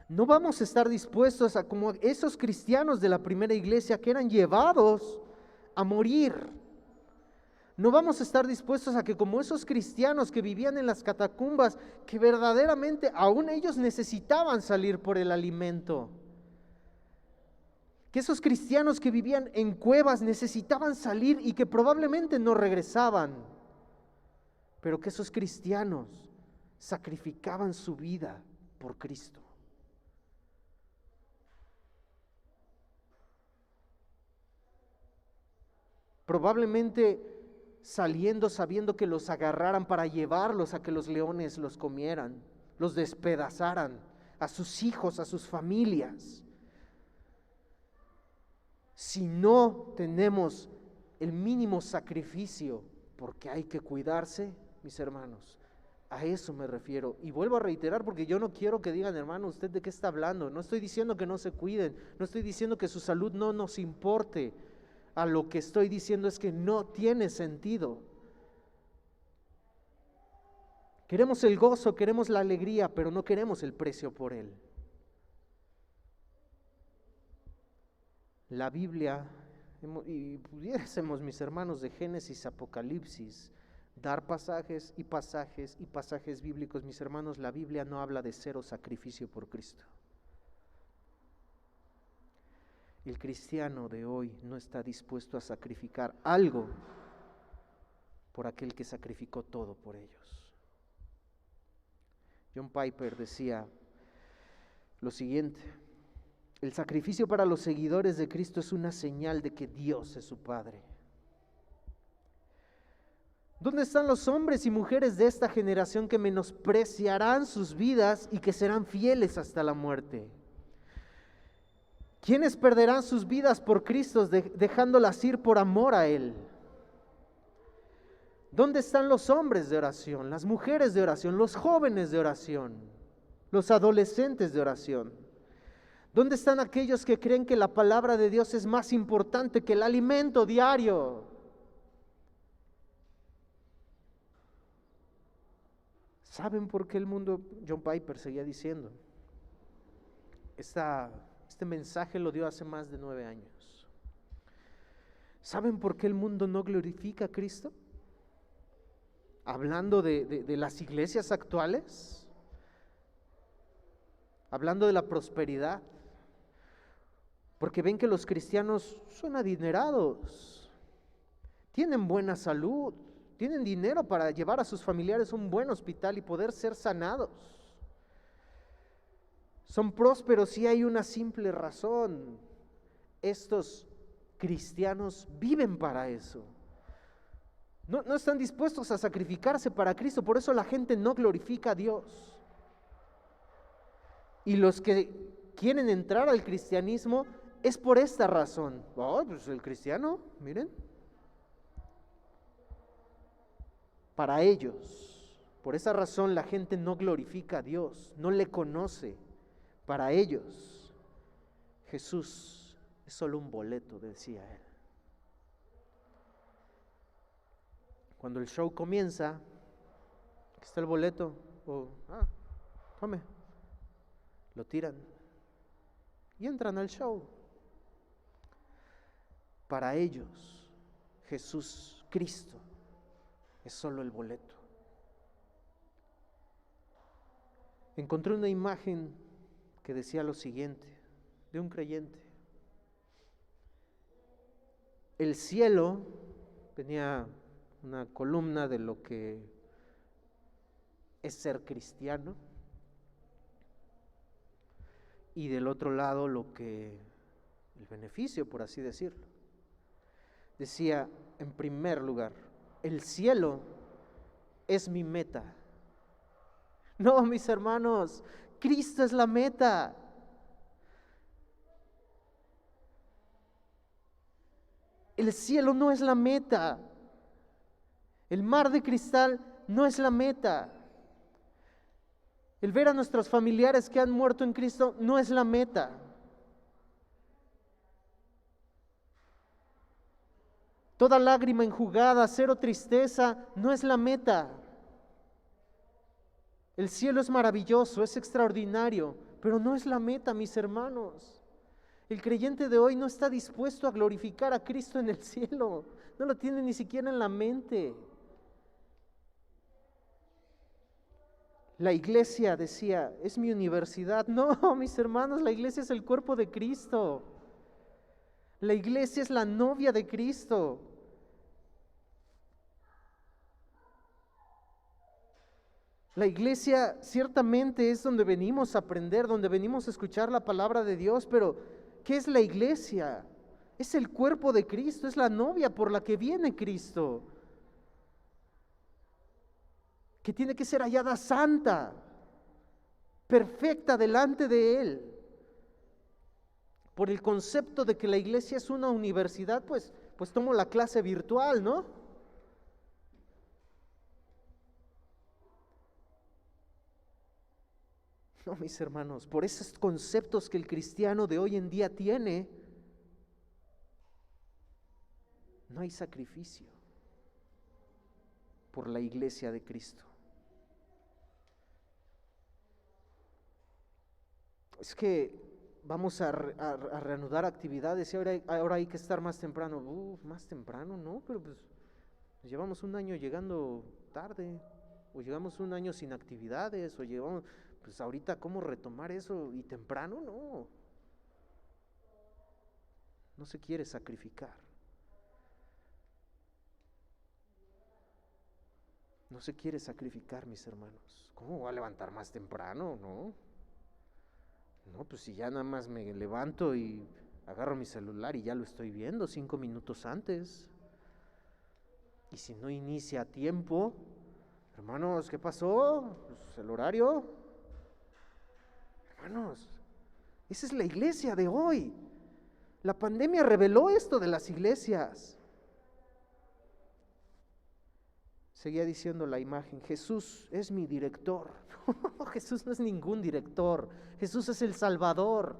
No vamos a estar dispuestos a, como esos cristianos de la primera iglesia que eran llevados a morir. No vamos a estar dispuestos a que, como esos cristianos que vivían en las catacumbas, que verdaderamente aún ellos necesitaban salir por el alimento, que esos cristianos que vivían en cuevas necesitaban salir y que probablemente no regresaban, pero que esos cristianos sacrificaban su vida por Cristo. Probablemente saliendo sabiendo que los agarraran para llevarlos a que los leones los comieran, los despedazaran, a sus hijos, a sus familias. Si no tenemos el mínimo sacrificio, porque hay que cuidarse, mis hermanos, a eso me refiero. Y vuelvo a reiterar, porque yo no quiero que digan, hermano, ¿usted de qué está hablando? No estoy diciendo que no se cuiden, no estoy diciendo que su salud no nos importe. A lo que estoy diciendo es que no tiene sentido. Queremos el gozo, queremos la alegría, pero no queremos el precio por él. La Biblia, y pudiésemos, mis hermanos, de Génesis, Apocalipsis, dar pasajes y pasajes y pasajes bíblicos, mis hermanos, la Biblia no habla de cero sacrificio por Cristo. El cristiano de hoy no está dispuesto a sacrificar algo por aquel que sacrificó todo por ellos. John Piper decía lo siguiente: el sacrificio para los seguidores de Cristo es una señal de que Dios es su Padre. ¿Dónde están los hombres y mujeres de esta generación que menospreciarán sus vidas y que serán fieles hasta la muerte? ¿Quiénes perderán sus vidas por Cristo dejándolas ir por amor a Él? ¿Dónde están los hombres de oración, las mujeres de oración, los jóvenes de oración, los adolescentes de oración? ¿Dónde están aquellos que creen que la palabra de Dios es más importante que el alimento diario? ¿Saben por qué el mundo? John Piper seguía diciendo, este mensaje lo dio hace más de 9 años. ¿Saben por qué el mundo no glorifica a Cristo? Hablando de las iglesias actuales, hablando de la prosperidad, porque ven que los cristianos son adinerados, tienen buena salud, tienen dinero para llevar a sus familiares a un buen hospital y poder ser sanados. Son prósperos y hay una simple razón: estos cristianos viven para eso. No están dispuestos a sacrificarse para Cristo, por eso la gente no glorifica a Dios. Y los que quieren entrar al cristianismo es por esta razón. Pues el cristiano, miren, para ellos, por esa razón la gente no glorifica a Dios, no le conoce. Para ellos, Jesús es solo un boleto, decía él. Cuando el show comienza, aquí está el boleto, tome, lo tiran y entran al show. Para ellos, Jesús, Cristo, es solo el boleto. Encontré una imagen que decía lo siguiente, de un creyente. El cielo tenía una columna de lo que es ser cristiano, y del otro lado el beneficio, por así decirlo. Decía, en primer lugar, el cielo es mi meta. No, mis hermanos, Cristo es la meta. El cielo no es la meta. El mar de cristal no es la meta. El ver a nuestros familiares que han muerto en Cristo no es la meta. Toda lágrima enjugada, cero tristeza, no es la meta. El cielo es maravilloso, es extraordinario, pero no es la meta, mis hermanos. El creyente de hoy no está dispuesto a glorificar a Cristo en el cielo, no lo tiene ni siquiera en la mente. La iglesia, decía, es mi universidad. No, mis hermanos, la iglesia es el cuerpo de Cristo. La iglesia es la novia de Cristo. La iglesia ciertamente es donde venimos a aprender, donde venimos a escuchar la palabra de Dios, pero ¿qué es la iglesia? Es el cuerpo de Cristo, es la novia por la que viene Cristo, que tiene que ser hallada santa, perfecta delante de Él. Por el concepto de que la iglesia es una universidad, pues tomo la clase virtual, ¿no? No, mis hermanos, por esos conceptos que el cristiano de hoy en día tiene, no hay sacrificio por la iglesia de Cristo. Es que vamos a reanudar actividades y ahora hay que estar más temprano. Más temprano, ¿no? Pero pues llevamos un año llegando tarde, o llevamos un año sin actividades, o llevamos... Pues ahorita, ¿cómo retomar eso? Y temprano, no. No se quiere sacrificar. No se quiere sacrificar, mis hermanos. ¿Cómo voy a levantar más temprano? No. No, pues si ya nada más me levanto y agarro mi celular y ya lo estoy viendo 5 minutos antes. Y si no inicia a tiempo, hermanos, ¿qué pasó? Pues el horario. Hermanos, esa es la iglesia de hoy. La pandemia reveló esto de las iglesias. Seguía diciendo la imagen, Jesús es mi director. Jesús no es ningún director, Jesús es el Salvador.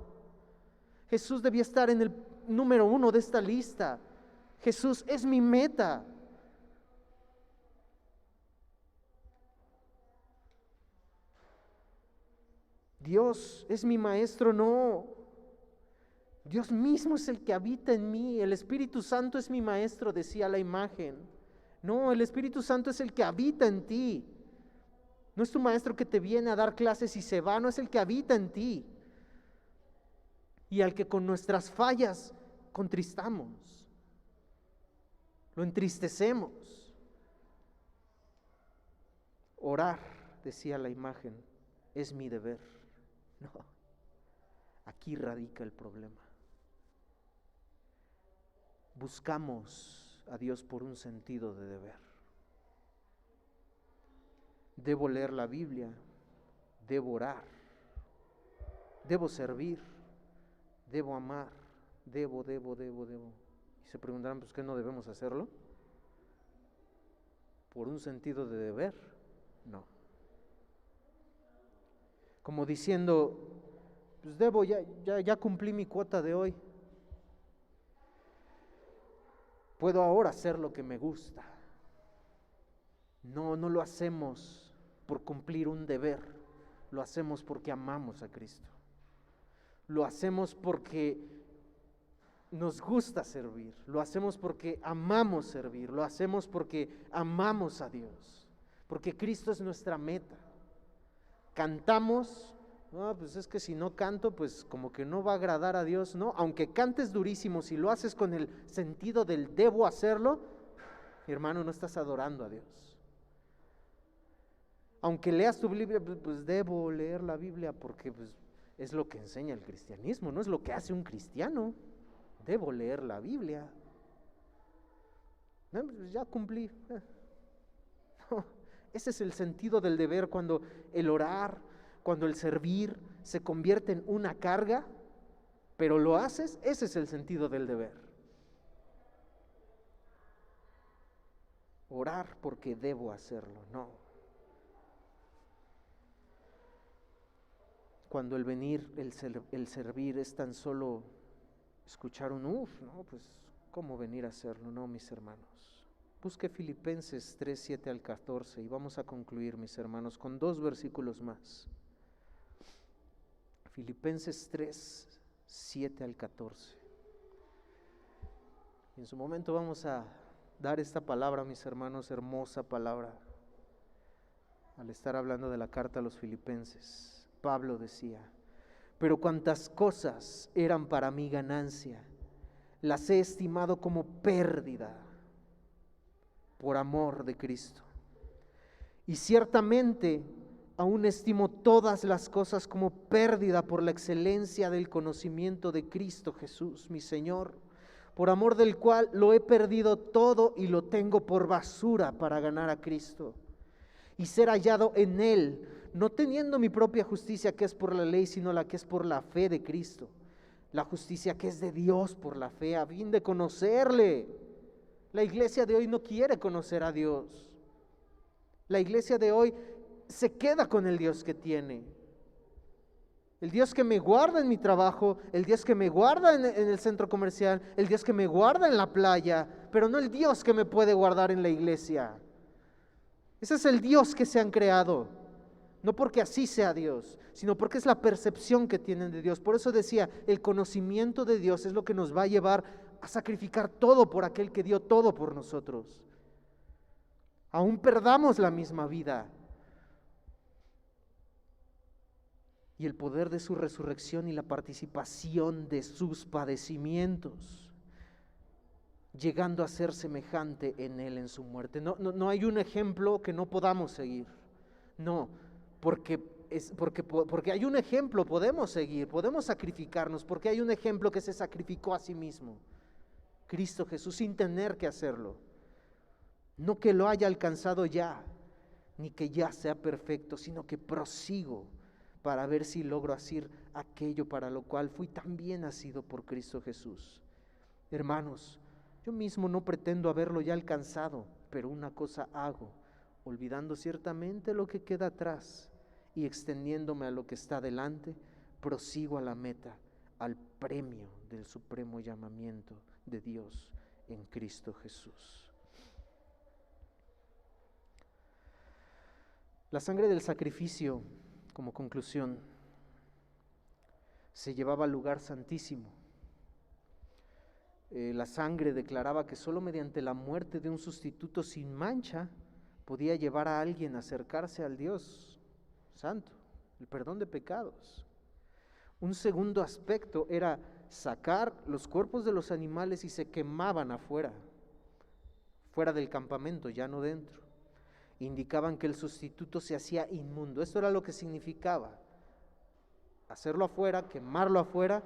Jesús debía estar en el número 1 de esta lista. Jesús es mi meta. Dios es mi maestro, no. Dios mismo es el que habita en mí. El Espíritu Santo es mi maestro, decía la imagen. No, el Espíritu Santo es el que habita en ti. No es tu maestro que te viene a dar clases y se va, no, es el que habita en ti. Y al que con nuestras fallas contristamos, lo entristecemos. Orar, decía la imagen, es mi deber. No, aquí radica el problema. Buscamos a Dios por un sentido de deber. Debo leer la Biblia, debo orar, debo servir, debo amar, debo. Y se preguntarán, pues, ¿qué no debemos hacerlo? ¿Por un sentido de deber? No. Como diciendo, pues debo, ya cumplí mi cuota de hoy. Puedo ahora hacer lo que me gusta. No lo hacemos por cumplir un deber, lo hacemos porque amamos a Cristo. Lo hacemos porque nos gusta servir, lo hacemos porque amamos servir, lo hacemos porque amamos a Dios, porque Cristo es nuestra meta. Cantamos, no, pues es que si no canto, pues como que no va a agradar a Dios, no, aunque cantes durísimo, si lo haces con el sentido del debo hacerlo, hermano, no estás adorando a Dios. Aunque leas tu Biblia, pues debo leer la Biblia porque pues, es lo que enseña el cristianismo, no es lo que hace un cristiano. Debo leer la Biblia. No, pues ya cumplí. No, ese es el sentido del deber, cuando el orar, cuando el servir se convierte en una carga, pero lo haces, ese es el sentido del deber. Orar porque debo hacerlo, no. Cuando el venir, el servir es tan solo escuchar un no, pues ¿cómo venir a hacerlo? No, mis hermanos. Busque Filipenses 3, 7 al 14 y vamos a concluir, mis hermanos, con 2 versículos más. Filipenses 3, 7 al 14. En su momento vamos a dar esta palabra, mis hermanos, hermosa palabra. Al estar hablando de la carta a los Filipenses, Pablo decía: pero cuantas cosas eran para mi ganancia, las he estimado como pérdida por amor de Cristo. Y ciertamente aún estimo todas las cosas como pérdida por la excelencia del conocimiento de Cristo Jesús, mi Señor, por amor del cual lo he perdido todo y lo tengo por basura para ganar a Cristo y ser hallado en Él, no teniendo mi propia justicia que es por la ley, sino la que es por la fe de Cristo, la justicia que es de Dios por la fe, a fin de conocerle. La iglesia de hoy no quiere conocer a Dios. La iglesia de hoy se queda con el Dios que tiene. El Dios que me guarda en mi trabajo, el Dios que me guarda en el centro comercial, el Dios que me guarda en la playa, pero no el Dios que me puede guardar en la iglesia. Ese es el Dios que se han creado. No porque así sea Dios, sino porque es la percepción que tienen de Dios. Por eso decía, el conocimiento de Dios es lo que nos va a llevar a sacrificar todo por aquel que dio todo por nosotros. Aún perdamos la misma vida. Y el poder de su resurrección y la participación de sus padecimientos, llegando a ser semejante en Él en su muerte. No hay un ejemplo que no podamos seguir. No, porque hay un ejemplo, podemos seguir, podemos sacrificarnos, porque hay un ejemplo que se sacrificó a sí mismo, Cristo Jesús, sin tener que hacerlo. No que lo haya alcanzado ya, ni que ya sea perfecto, sino que prosigo para ver si logro hacer aquello para lo cual fui también nacido por Cristo Jesús. Hermanos, yo mismo no pretendo haberlo ya alcanzado, pero una cosa hago, olvidando ciertamente lo que queda atrás y extendiéndome a lo que está delante, prosigo a la meta, al premio del supremo llamamiento de Dios en Cristo Jesús. La sangre del sacrificio, como conclusión, se llevaba al lugar santísimo. La sangre declaraba que solo mediante la muerte de un sustituto sin mancha podía llevar a alguien a acercarse al Dios Santo, el perdón de pecados. Un segundo aspecto era sacar los cuerpos de los animales y se quemaban afuera, fuera del campamento, ya no dentro. Indicaban que el sustituto se hacía inmundo. Esto era lo que significaba. Hacerlo afuera, quemarlo afuera,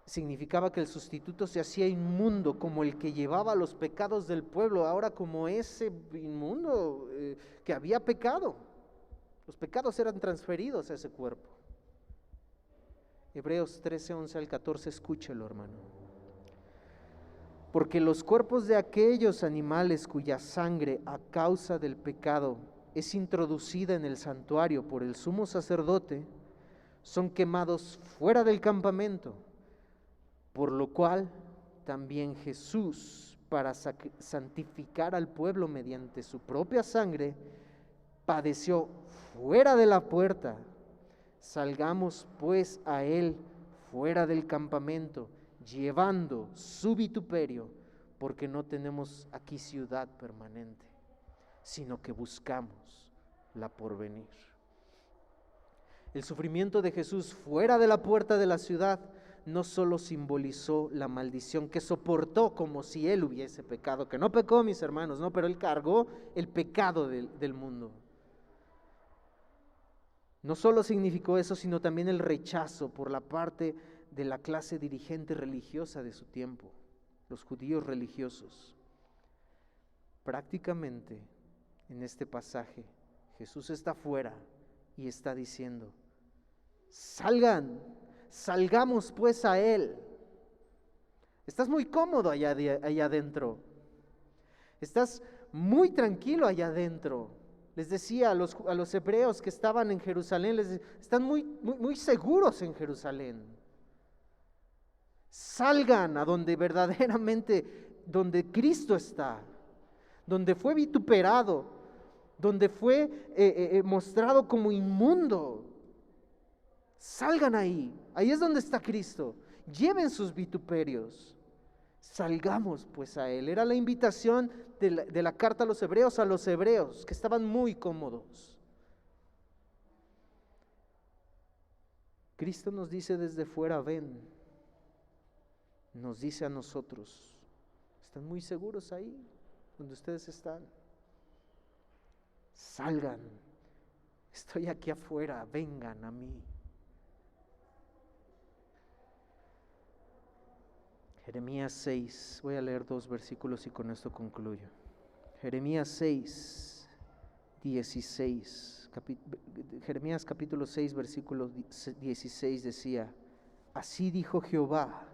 significaba que el sustituto se hacía inmundo, como el que llevaba los pecados del pueblo, ahora como ese inmundo que había pecado. Los pecados eran transferidos a ese cuerpo. Hebreos 13, 11 al 14, escúchelo, hermano. Porque los cuerpos de aquellos animales cuya sangre a causa del pecado es introducida en el santuario por el sumo sacerdote, son quemados fuera del campamento, por lo cual también Jesús, para santificar al pueblo mediante su propia sangre, padeció fuera de la puerta. Salgamos pues a él fuera del campamento, llevando su vituperio, porque no tenemos aquí ciudad permanente, sino que buscamos la porvenir. El sufrimiento de Jesús fuera de la puerta de la ciudad no solo simbolizó la maldición que soportó como si él hubiese pecado, que no pecó, mis hermanos, no, pero él cargó el pecado del mundo. No solo significó eso, sino también el rechazo por la parte de la clase dirigente religiosa de su tiempo, los judíos religiosos. Prácticamente en este pasaje Jesús está afuera y está diciendo: salgamos pues a Él. Estás muy cómodo allá adentro, estás muy tranquilo allá adentro. Les decía a los hebreos que estaban en Jerusalén, están muy seguros en Jerusalén. Salgan a donde verdaderamente, donde Cristo está, donde fue vituperado, donde fue mostrado como inmundo. Salgan ahí es donde está Cristo. Lleven sus vituperios. Salgamos pues a Él. Era la invitación de la carta a los hebreos que estaban muy cómodos. Cristo nos dice desde fuera: ven. Nos dice a nosotros: están muy seguros ahí donde ustedes están. Salgan. Estoy aquí afuera, vengan a mí. Jeremías 6, voy a leer 2 versículos y con esto concluyo. Jeremías 6, 16, Jeremías capítulo 6, versículo 16 decía: así dijo Jehová,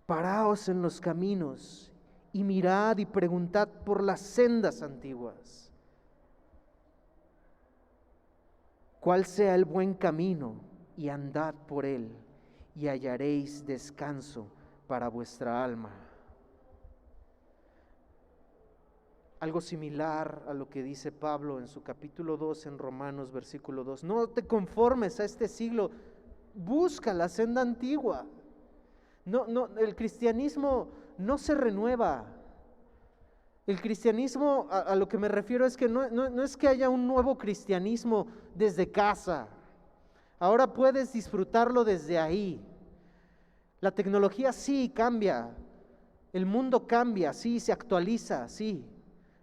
paraos en los caminos y mirad y preguntad por las sendas antiguas, cuál sea el buen camino, y andad por él, y hallaréis descanso para vuestra alma. Algo similar a lo que dice Pablo en su capítulo 2 en Romanos versículo 2. No te conformes a este siglo, busca la senda antigua. No, el cristianismo no se renueva. El cristianismo, a lo que me refiero es que no es que haya un nuevo cristianismo desde casa. Ahora puedes disfrutarlo desde ahí. La tecnología sí cambia, el mundo cambia, sí, se actualiza, sí.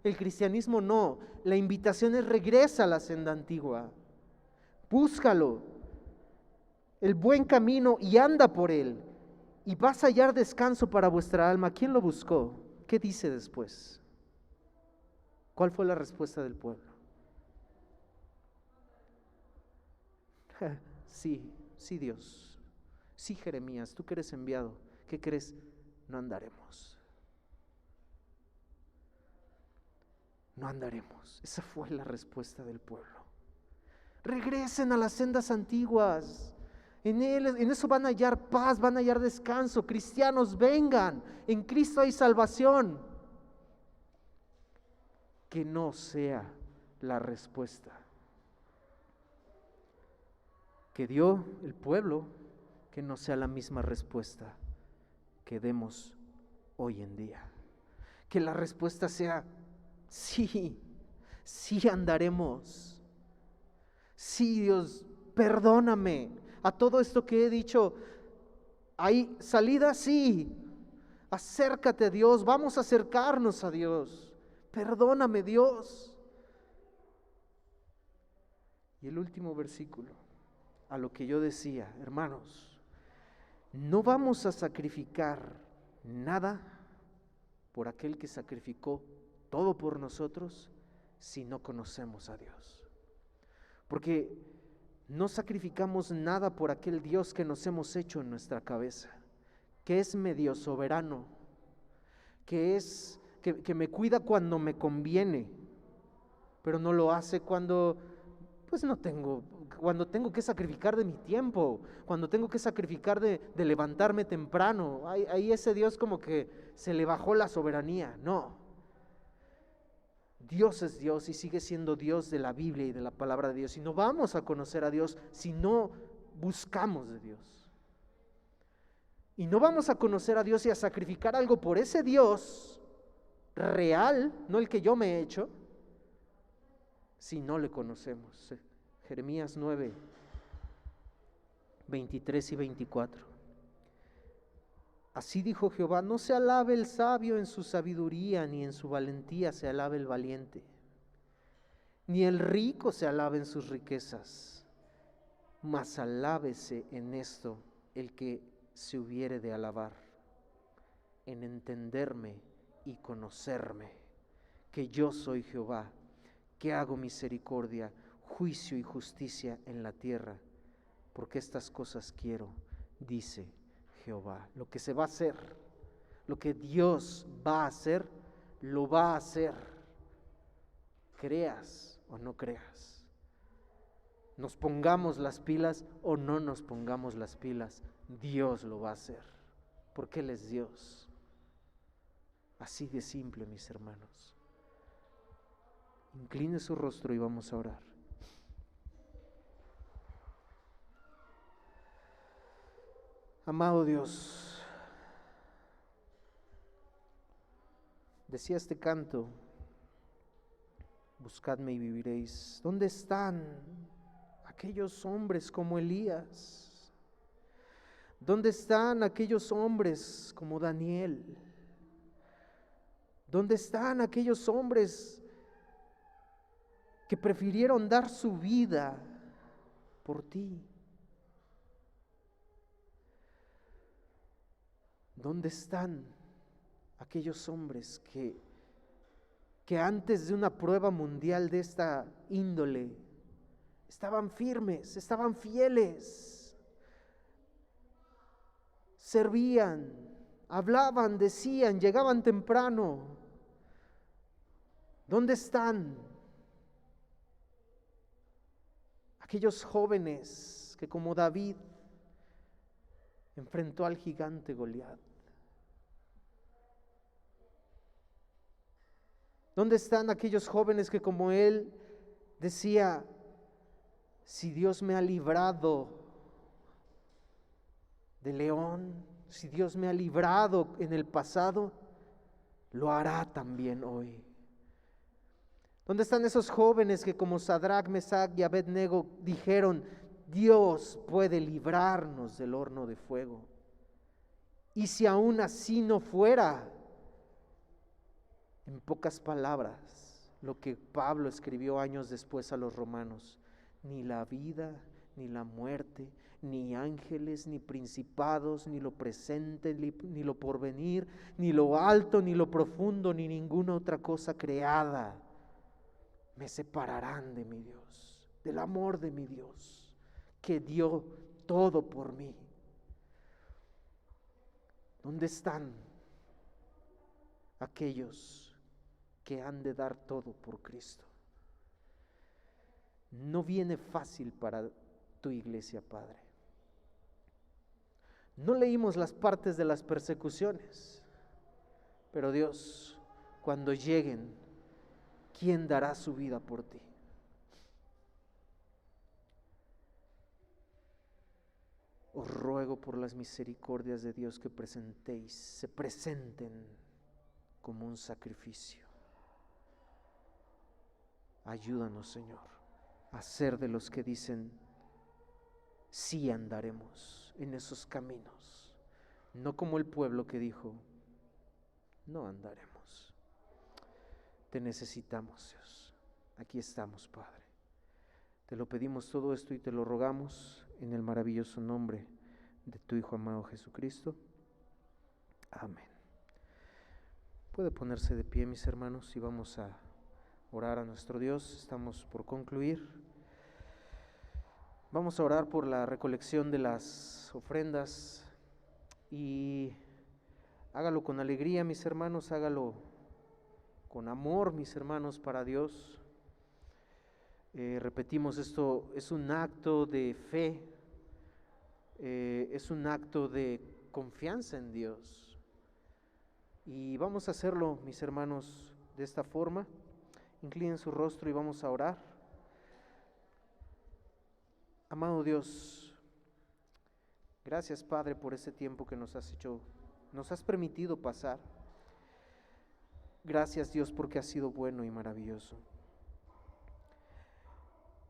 El cristianismo no. La invitación es: regresa a la senda antigua, búscalo, el buen camino, y anda por él, y vas a hallar descanso para vuestra alma. ¿Quién lo buscó? ¿Qué dice después? ¿Cuál fue la respuesta del pueblo? Sí, Dios. Sí, Jeremías, tú que eres enviado, ¿qué crees? No andaremos. No andaremos. Esa fue la respuesta del pueblo. Regresen a las sendas antiguas. En eso van a hallar paz, van a hallar descanso. Cristianos, vengan. En Cristo hay salvación. Que no sea la respuesta que dio el pueblo, que no sea la misma respuesta que demos hoy en día. Que la respuesta sea: sí andaremos. Sí, Dios, perdóname. A todo esto que he dicho, ¿hay salida? Sí. Acércate a Dios, vamos a acercarnos a Dios. Perdóname, Dios. Y el último versículo, a lo que yo decía: hermanos, no vamos a sacrificar nada por aquel que sacrificó todo por nosotros si no conocemos a Dios. Porque no sacrificamos nada por aquel Dios que nos hemos hecho en nuestra cabeza, que es medio soberano, que me cuida cuando me conviene, pero no lo hace cuando cuando tengo que sacrificar de mi tiempo, cuando tengo que sacrificar de levantarme temprano. Ahí ese Dios como que se le bajó la soberanía. No. Dios es Dios y sigue siendo Dios de la Biblia y de la palabra de Dios. Y no vamos a conocer a Dios si no buscamos de Dios. Y no vamos a conocer a Dios y a sacrificar algo por ese Dios real, no el que yo me he hecho, si no le conocemos. Jeremías 9, 23 y 24. Así dijo Jehová: no se alabe el sabio en su sabiduría, ni en su valentía se alabe el valiente, ni el rico se alabe en sus riquezas, mas alábese en esto el que se hubiere de alabar, en entenderme y conocerme, que yo soy Jehová, que hago misericordia, juicio y justicia en la tierra, porque estas cosas quiero, dice Jehová. Lo que se va a hacer, lo que Dios va a hacer, lo va a hacer, creas o no creas. Nos pongamos las pilas o no nos pongamos las pilas, Dios lo va a hacer, porque Él es Dios. Así de simple, mis hermanos. Incline su rostro y vamos a orar. Amado Dios, decía este canto, buscadme y viviréis. ¿Dónde están aquellos hombres como Elías? ¿Dónde están aquellos hombres como Daniel? ¿Dónde están aquellos hombres que prefirieron dar su vida por ti? ¿Dónde están aquellos hombres que antes de una prueba mundial de esta índole estaban firmes, estaban fieles, servían, hablaban, decían, llegaban temprano? ¿Dónde están aquellos jóvenes que como David enfrentó al gigante Goliat? ¿Dónde están aquellos jóvenes que como él decía, si Dios me ha librado de león, si Dios me ha librado en el pasado, lo hará también hoy? ¿Dónde están esos jóvenes que como Sadrach, Mesach y Abednego dijeron, Dios puede librarnos del horno de fuego? Y si aún así no fuera, en pocas palabras, lo que Pablo escribió años después a los romanos, ni la vida, ni la muerte, ni ángeles, ni principados, ni lo presente, ni lo porvenir, ni lo alto, ni lo profundo, ni ninguna otra cosa creada me separarán de mi Dios, del amor de mi Dios, que dio todo por mí. ¿Dónde están aquellos que han de dar todo por Cristo? No viene fácil para tu iglesia, Padre. No leímos las partes de las persecuciones, pero Dios, cuando lleguen, ¿quién dará su vida por ti? Os ruego por las misericordias de Dios que se presenten como un sacrificio. Ayúdanos, Señor, a ser de los que dicen, sí andaremos en esos caminos, no como el pueblo que dijo, no andaremos. Te necesitamos, Dios. Aquí estamos, Padre. Te lo pedimos todo esto y te lo rogamos en el maravilloso nombre de tu Hijo amado Jesucristo. Amén. Puede ponerse de pie, mis hermanos, y vamos a orar a nuestro Dios. Estamos por concluir. Vamos a orar por la recolección de las ofrendas y hágalo con alegría, mis hermanos, hágalo con amor, mis hermanos, para Dios. Repetimos, esto es un acto de fe, es un acto de confianza en Dios. Y vamos a hacerlo, mis hermanos, de esta forma. Inclinen su rostro y vamos a orar. Amado Dios, gracias, Padre, por este tiempo que nos has permitido pasar. Gracias, Dios, porque has sido bueno y maravilloso.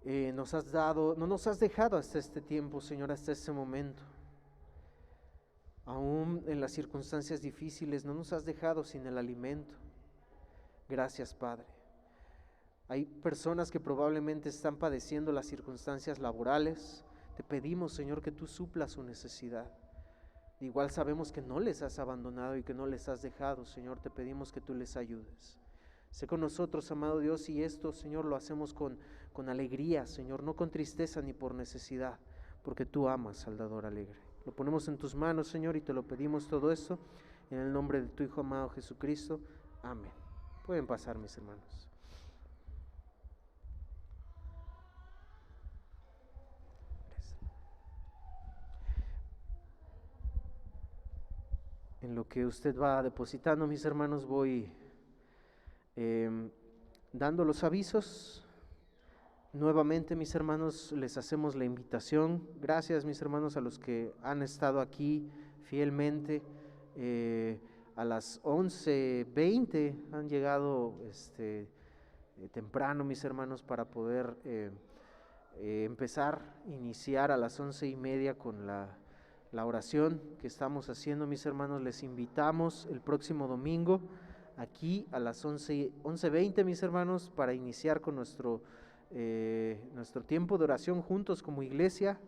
No nos has dejado hasta este tiempo, Señor, hasta este momento. Aún en las circunstancias difíciles, no nos has dejado sin el alimento. Gracias, Padre. Hay personas que probablemente están padeciendo las circunstancias laborales. Te pedimos, Señor, que tú suplas su necesidad. Igual sabemos que no les has abandonado y que no les has dejado, Señor, te pedimos que tú les ayudes. Sé con nosotros, amado Dios, y esto, Señor, lo hacemos con alegría, Señor, no con tristeza ni por necesidad, porque tú amas al dador alegre. Lo ponemos en tus manos, Señor, y te lo pedimos todo esto en el nombre de tu Hijo amado Jesucristo. Amén. Pueden pasar, mis hermanos. En lo que usted va depositando, mis hermanos, voy dando los avisos. Nuevamente, mis hermanos, les hacemos la invitación. Gracias, mis hermanos, a los que han estado aquí fielmente. A las 11:20 han llegado temprano, mis hermanos, para poder iniciar a las 11:30 con la oración que estamos haciendo, mis hermanos. Les invitamos el próximo domingo aquí a las 11:20, mis hermanos, para iniciar con nuestro tiempo de oración juntos como iglesia.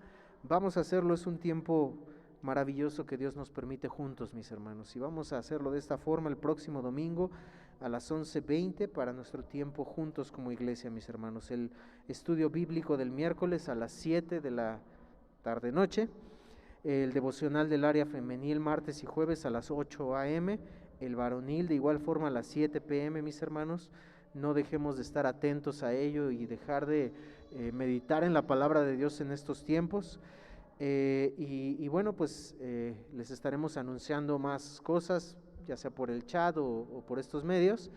Vamos a hacerlo, es un tiempo maravilloso que Dios nos permite juntos, mis hermanos, y vamos a hacerlo de esta forma el próximo domingo a las 11:20 para nuestro tiempo juntos como iglesia, mis hermanos. El estudio bíblico del miércoles a las 7 de la tarde-noche, el devocional del área femenil martes y jueves a las 8 a.m., el varonil de igual forma a las 7 p.m., mis hermanos. No dejemos de estar atentos a ello y dejar de meditar en la palabra de Dios en estos tiempos. Y bueno, pues les estaremos anunciando más cosas, ya sea por el chat o por estos medios.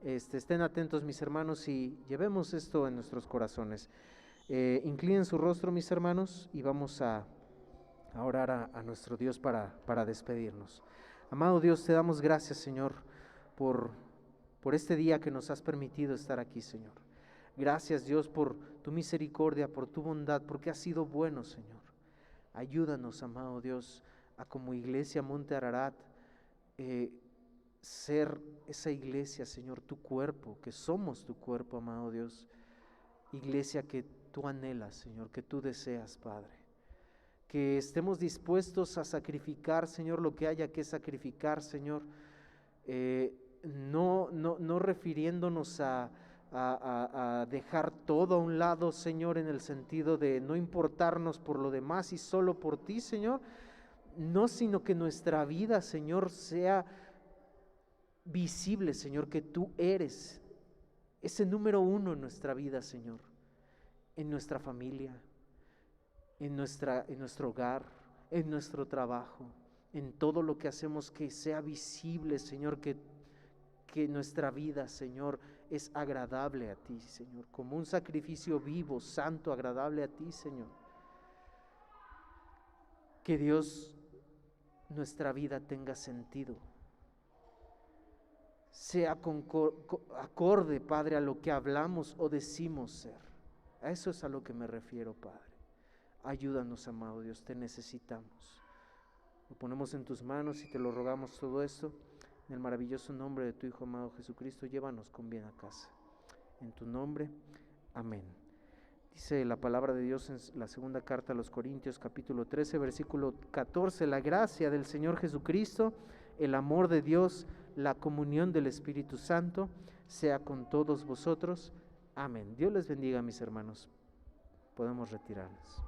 Estén atentos, mis hermanos, y llevemos esto en nuestros corazones. Inclinen su rostro, mis hermanos, y vamos a orar a nuestro Dios para despedirnos. Amado Dios, te damos gracias, Señor, por este día que nos has permitido estar aquí, Señor. Gracias, Dios, por tu misericordia, por tu bondad, porque has sido bueno, Señor. Ayúdanos, amado Dios, a como iglesia Monte Ararat, ser esa iglesia, Señor, tu cuerpo, que somos tu cuerpo, amado Dios. Iglesia que tú anhelas, Señor, que tú deseas, Padre. Que estemos dispuestos a sacrificar, Señor, lo que haya que sacrificar, Señor. No refiriéndonos a dejar todo a un lado, Señor, en el sentido de no importarnos por lo demás y solo por ti, Señor. No, sino que nuestra vida, Señor, sea visible, Señor, que tú eres ese número uno en nuestra vida, Señor, en nuestra familia, en nuestro hogar, en nuestro trabajo, en todo lo que hacemos, que sea visible, Señor, que nuestra vida, Señor, es agradable a ti, Señor, como un sacrificio vivo, santo, agradable a ti, Señor. Que Dios, nuestra vida tenga sentido, sea acorde, Padre, a lo que hablamos o decimos ser. A eso es a lo que me refiero, Padre. Ayúdanos, amado Dios, te necesitamos. Lo ponemos en tus manos y te lo rogamos todo esto. En el maravilloso nombre de tu Hijo amado Jesucristo, llévanos con bien a casa. En tu nombre, amén. Dice la palabra de Dios en la segunda carta a los Corintios, capítulo 13, versículo 14. La gracia del Señor Jesucristo, el amor de Dios, la comunión del Espíritu Santo, sea con todos vosotros. Amén. Dios les bendiga, mis hermanos. Podemos retirarnos.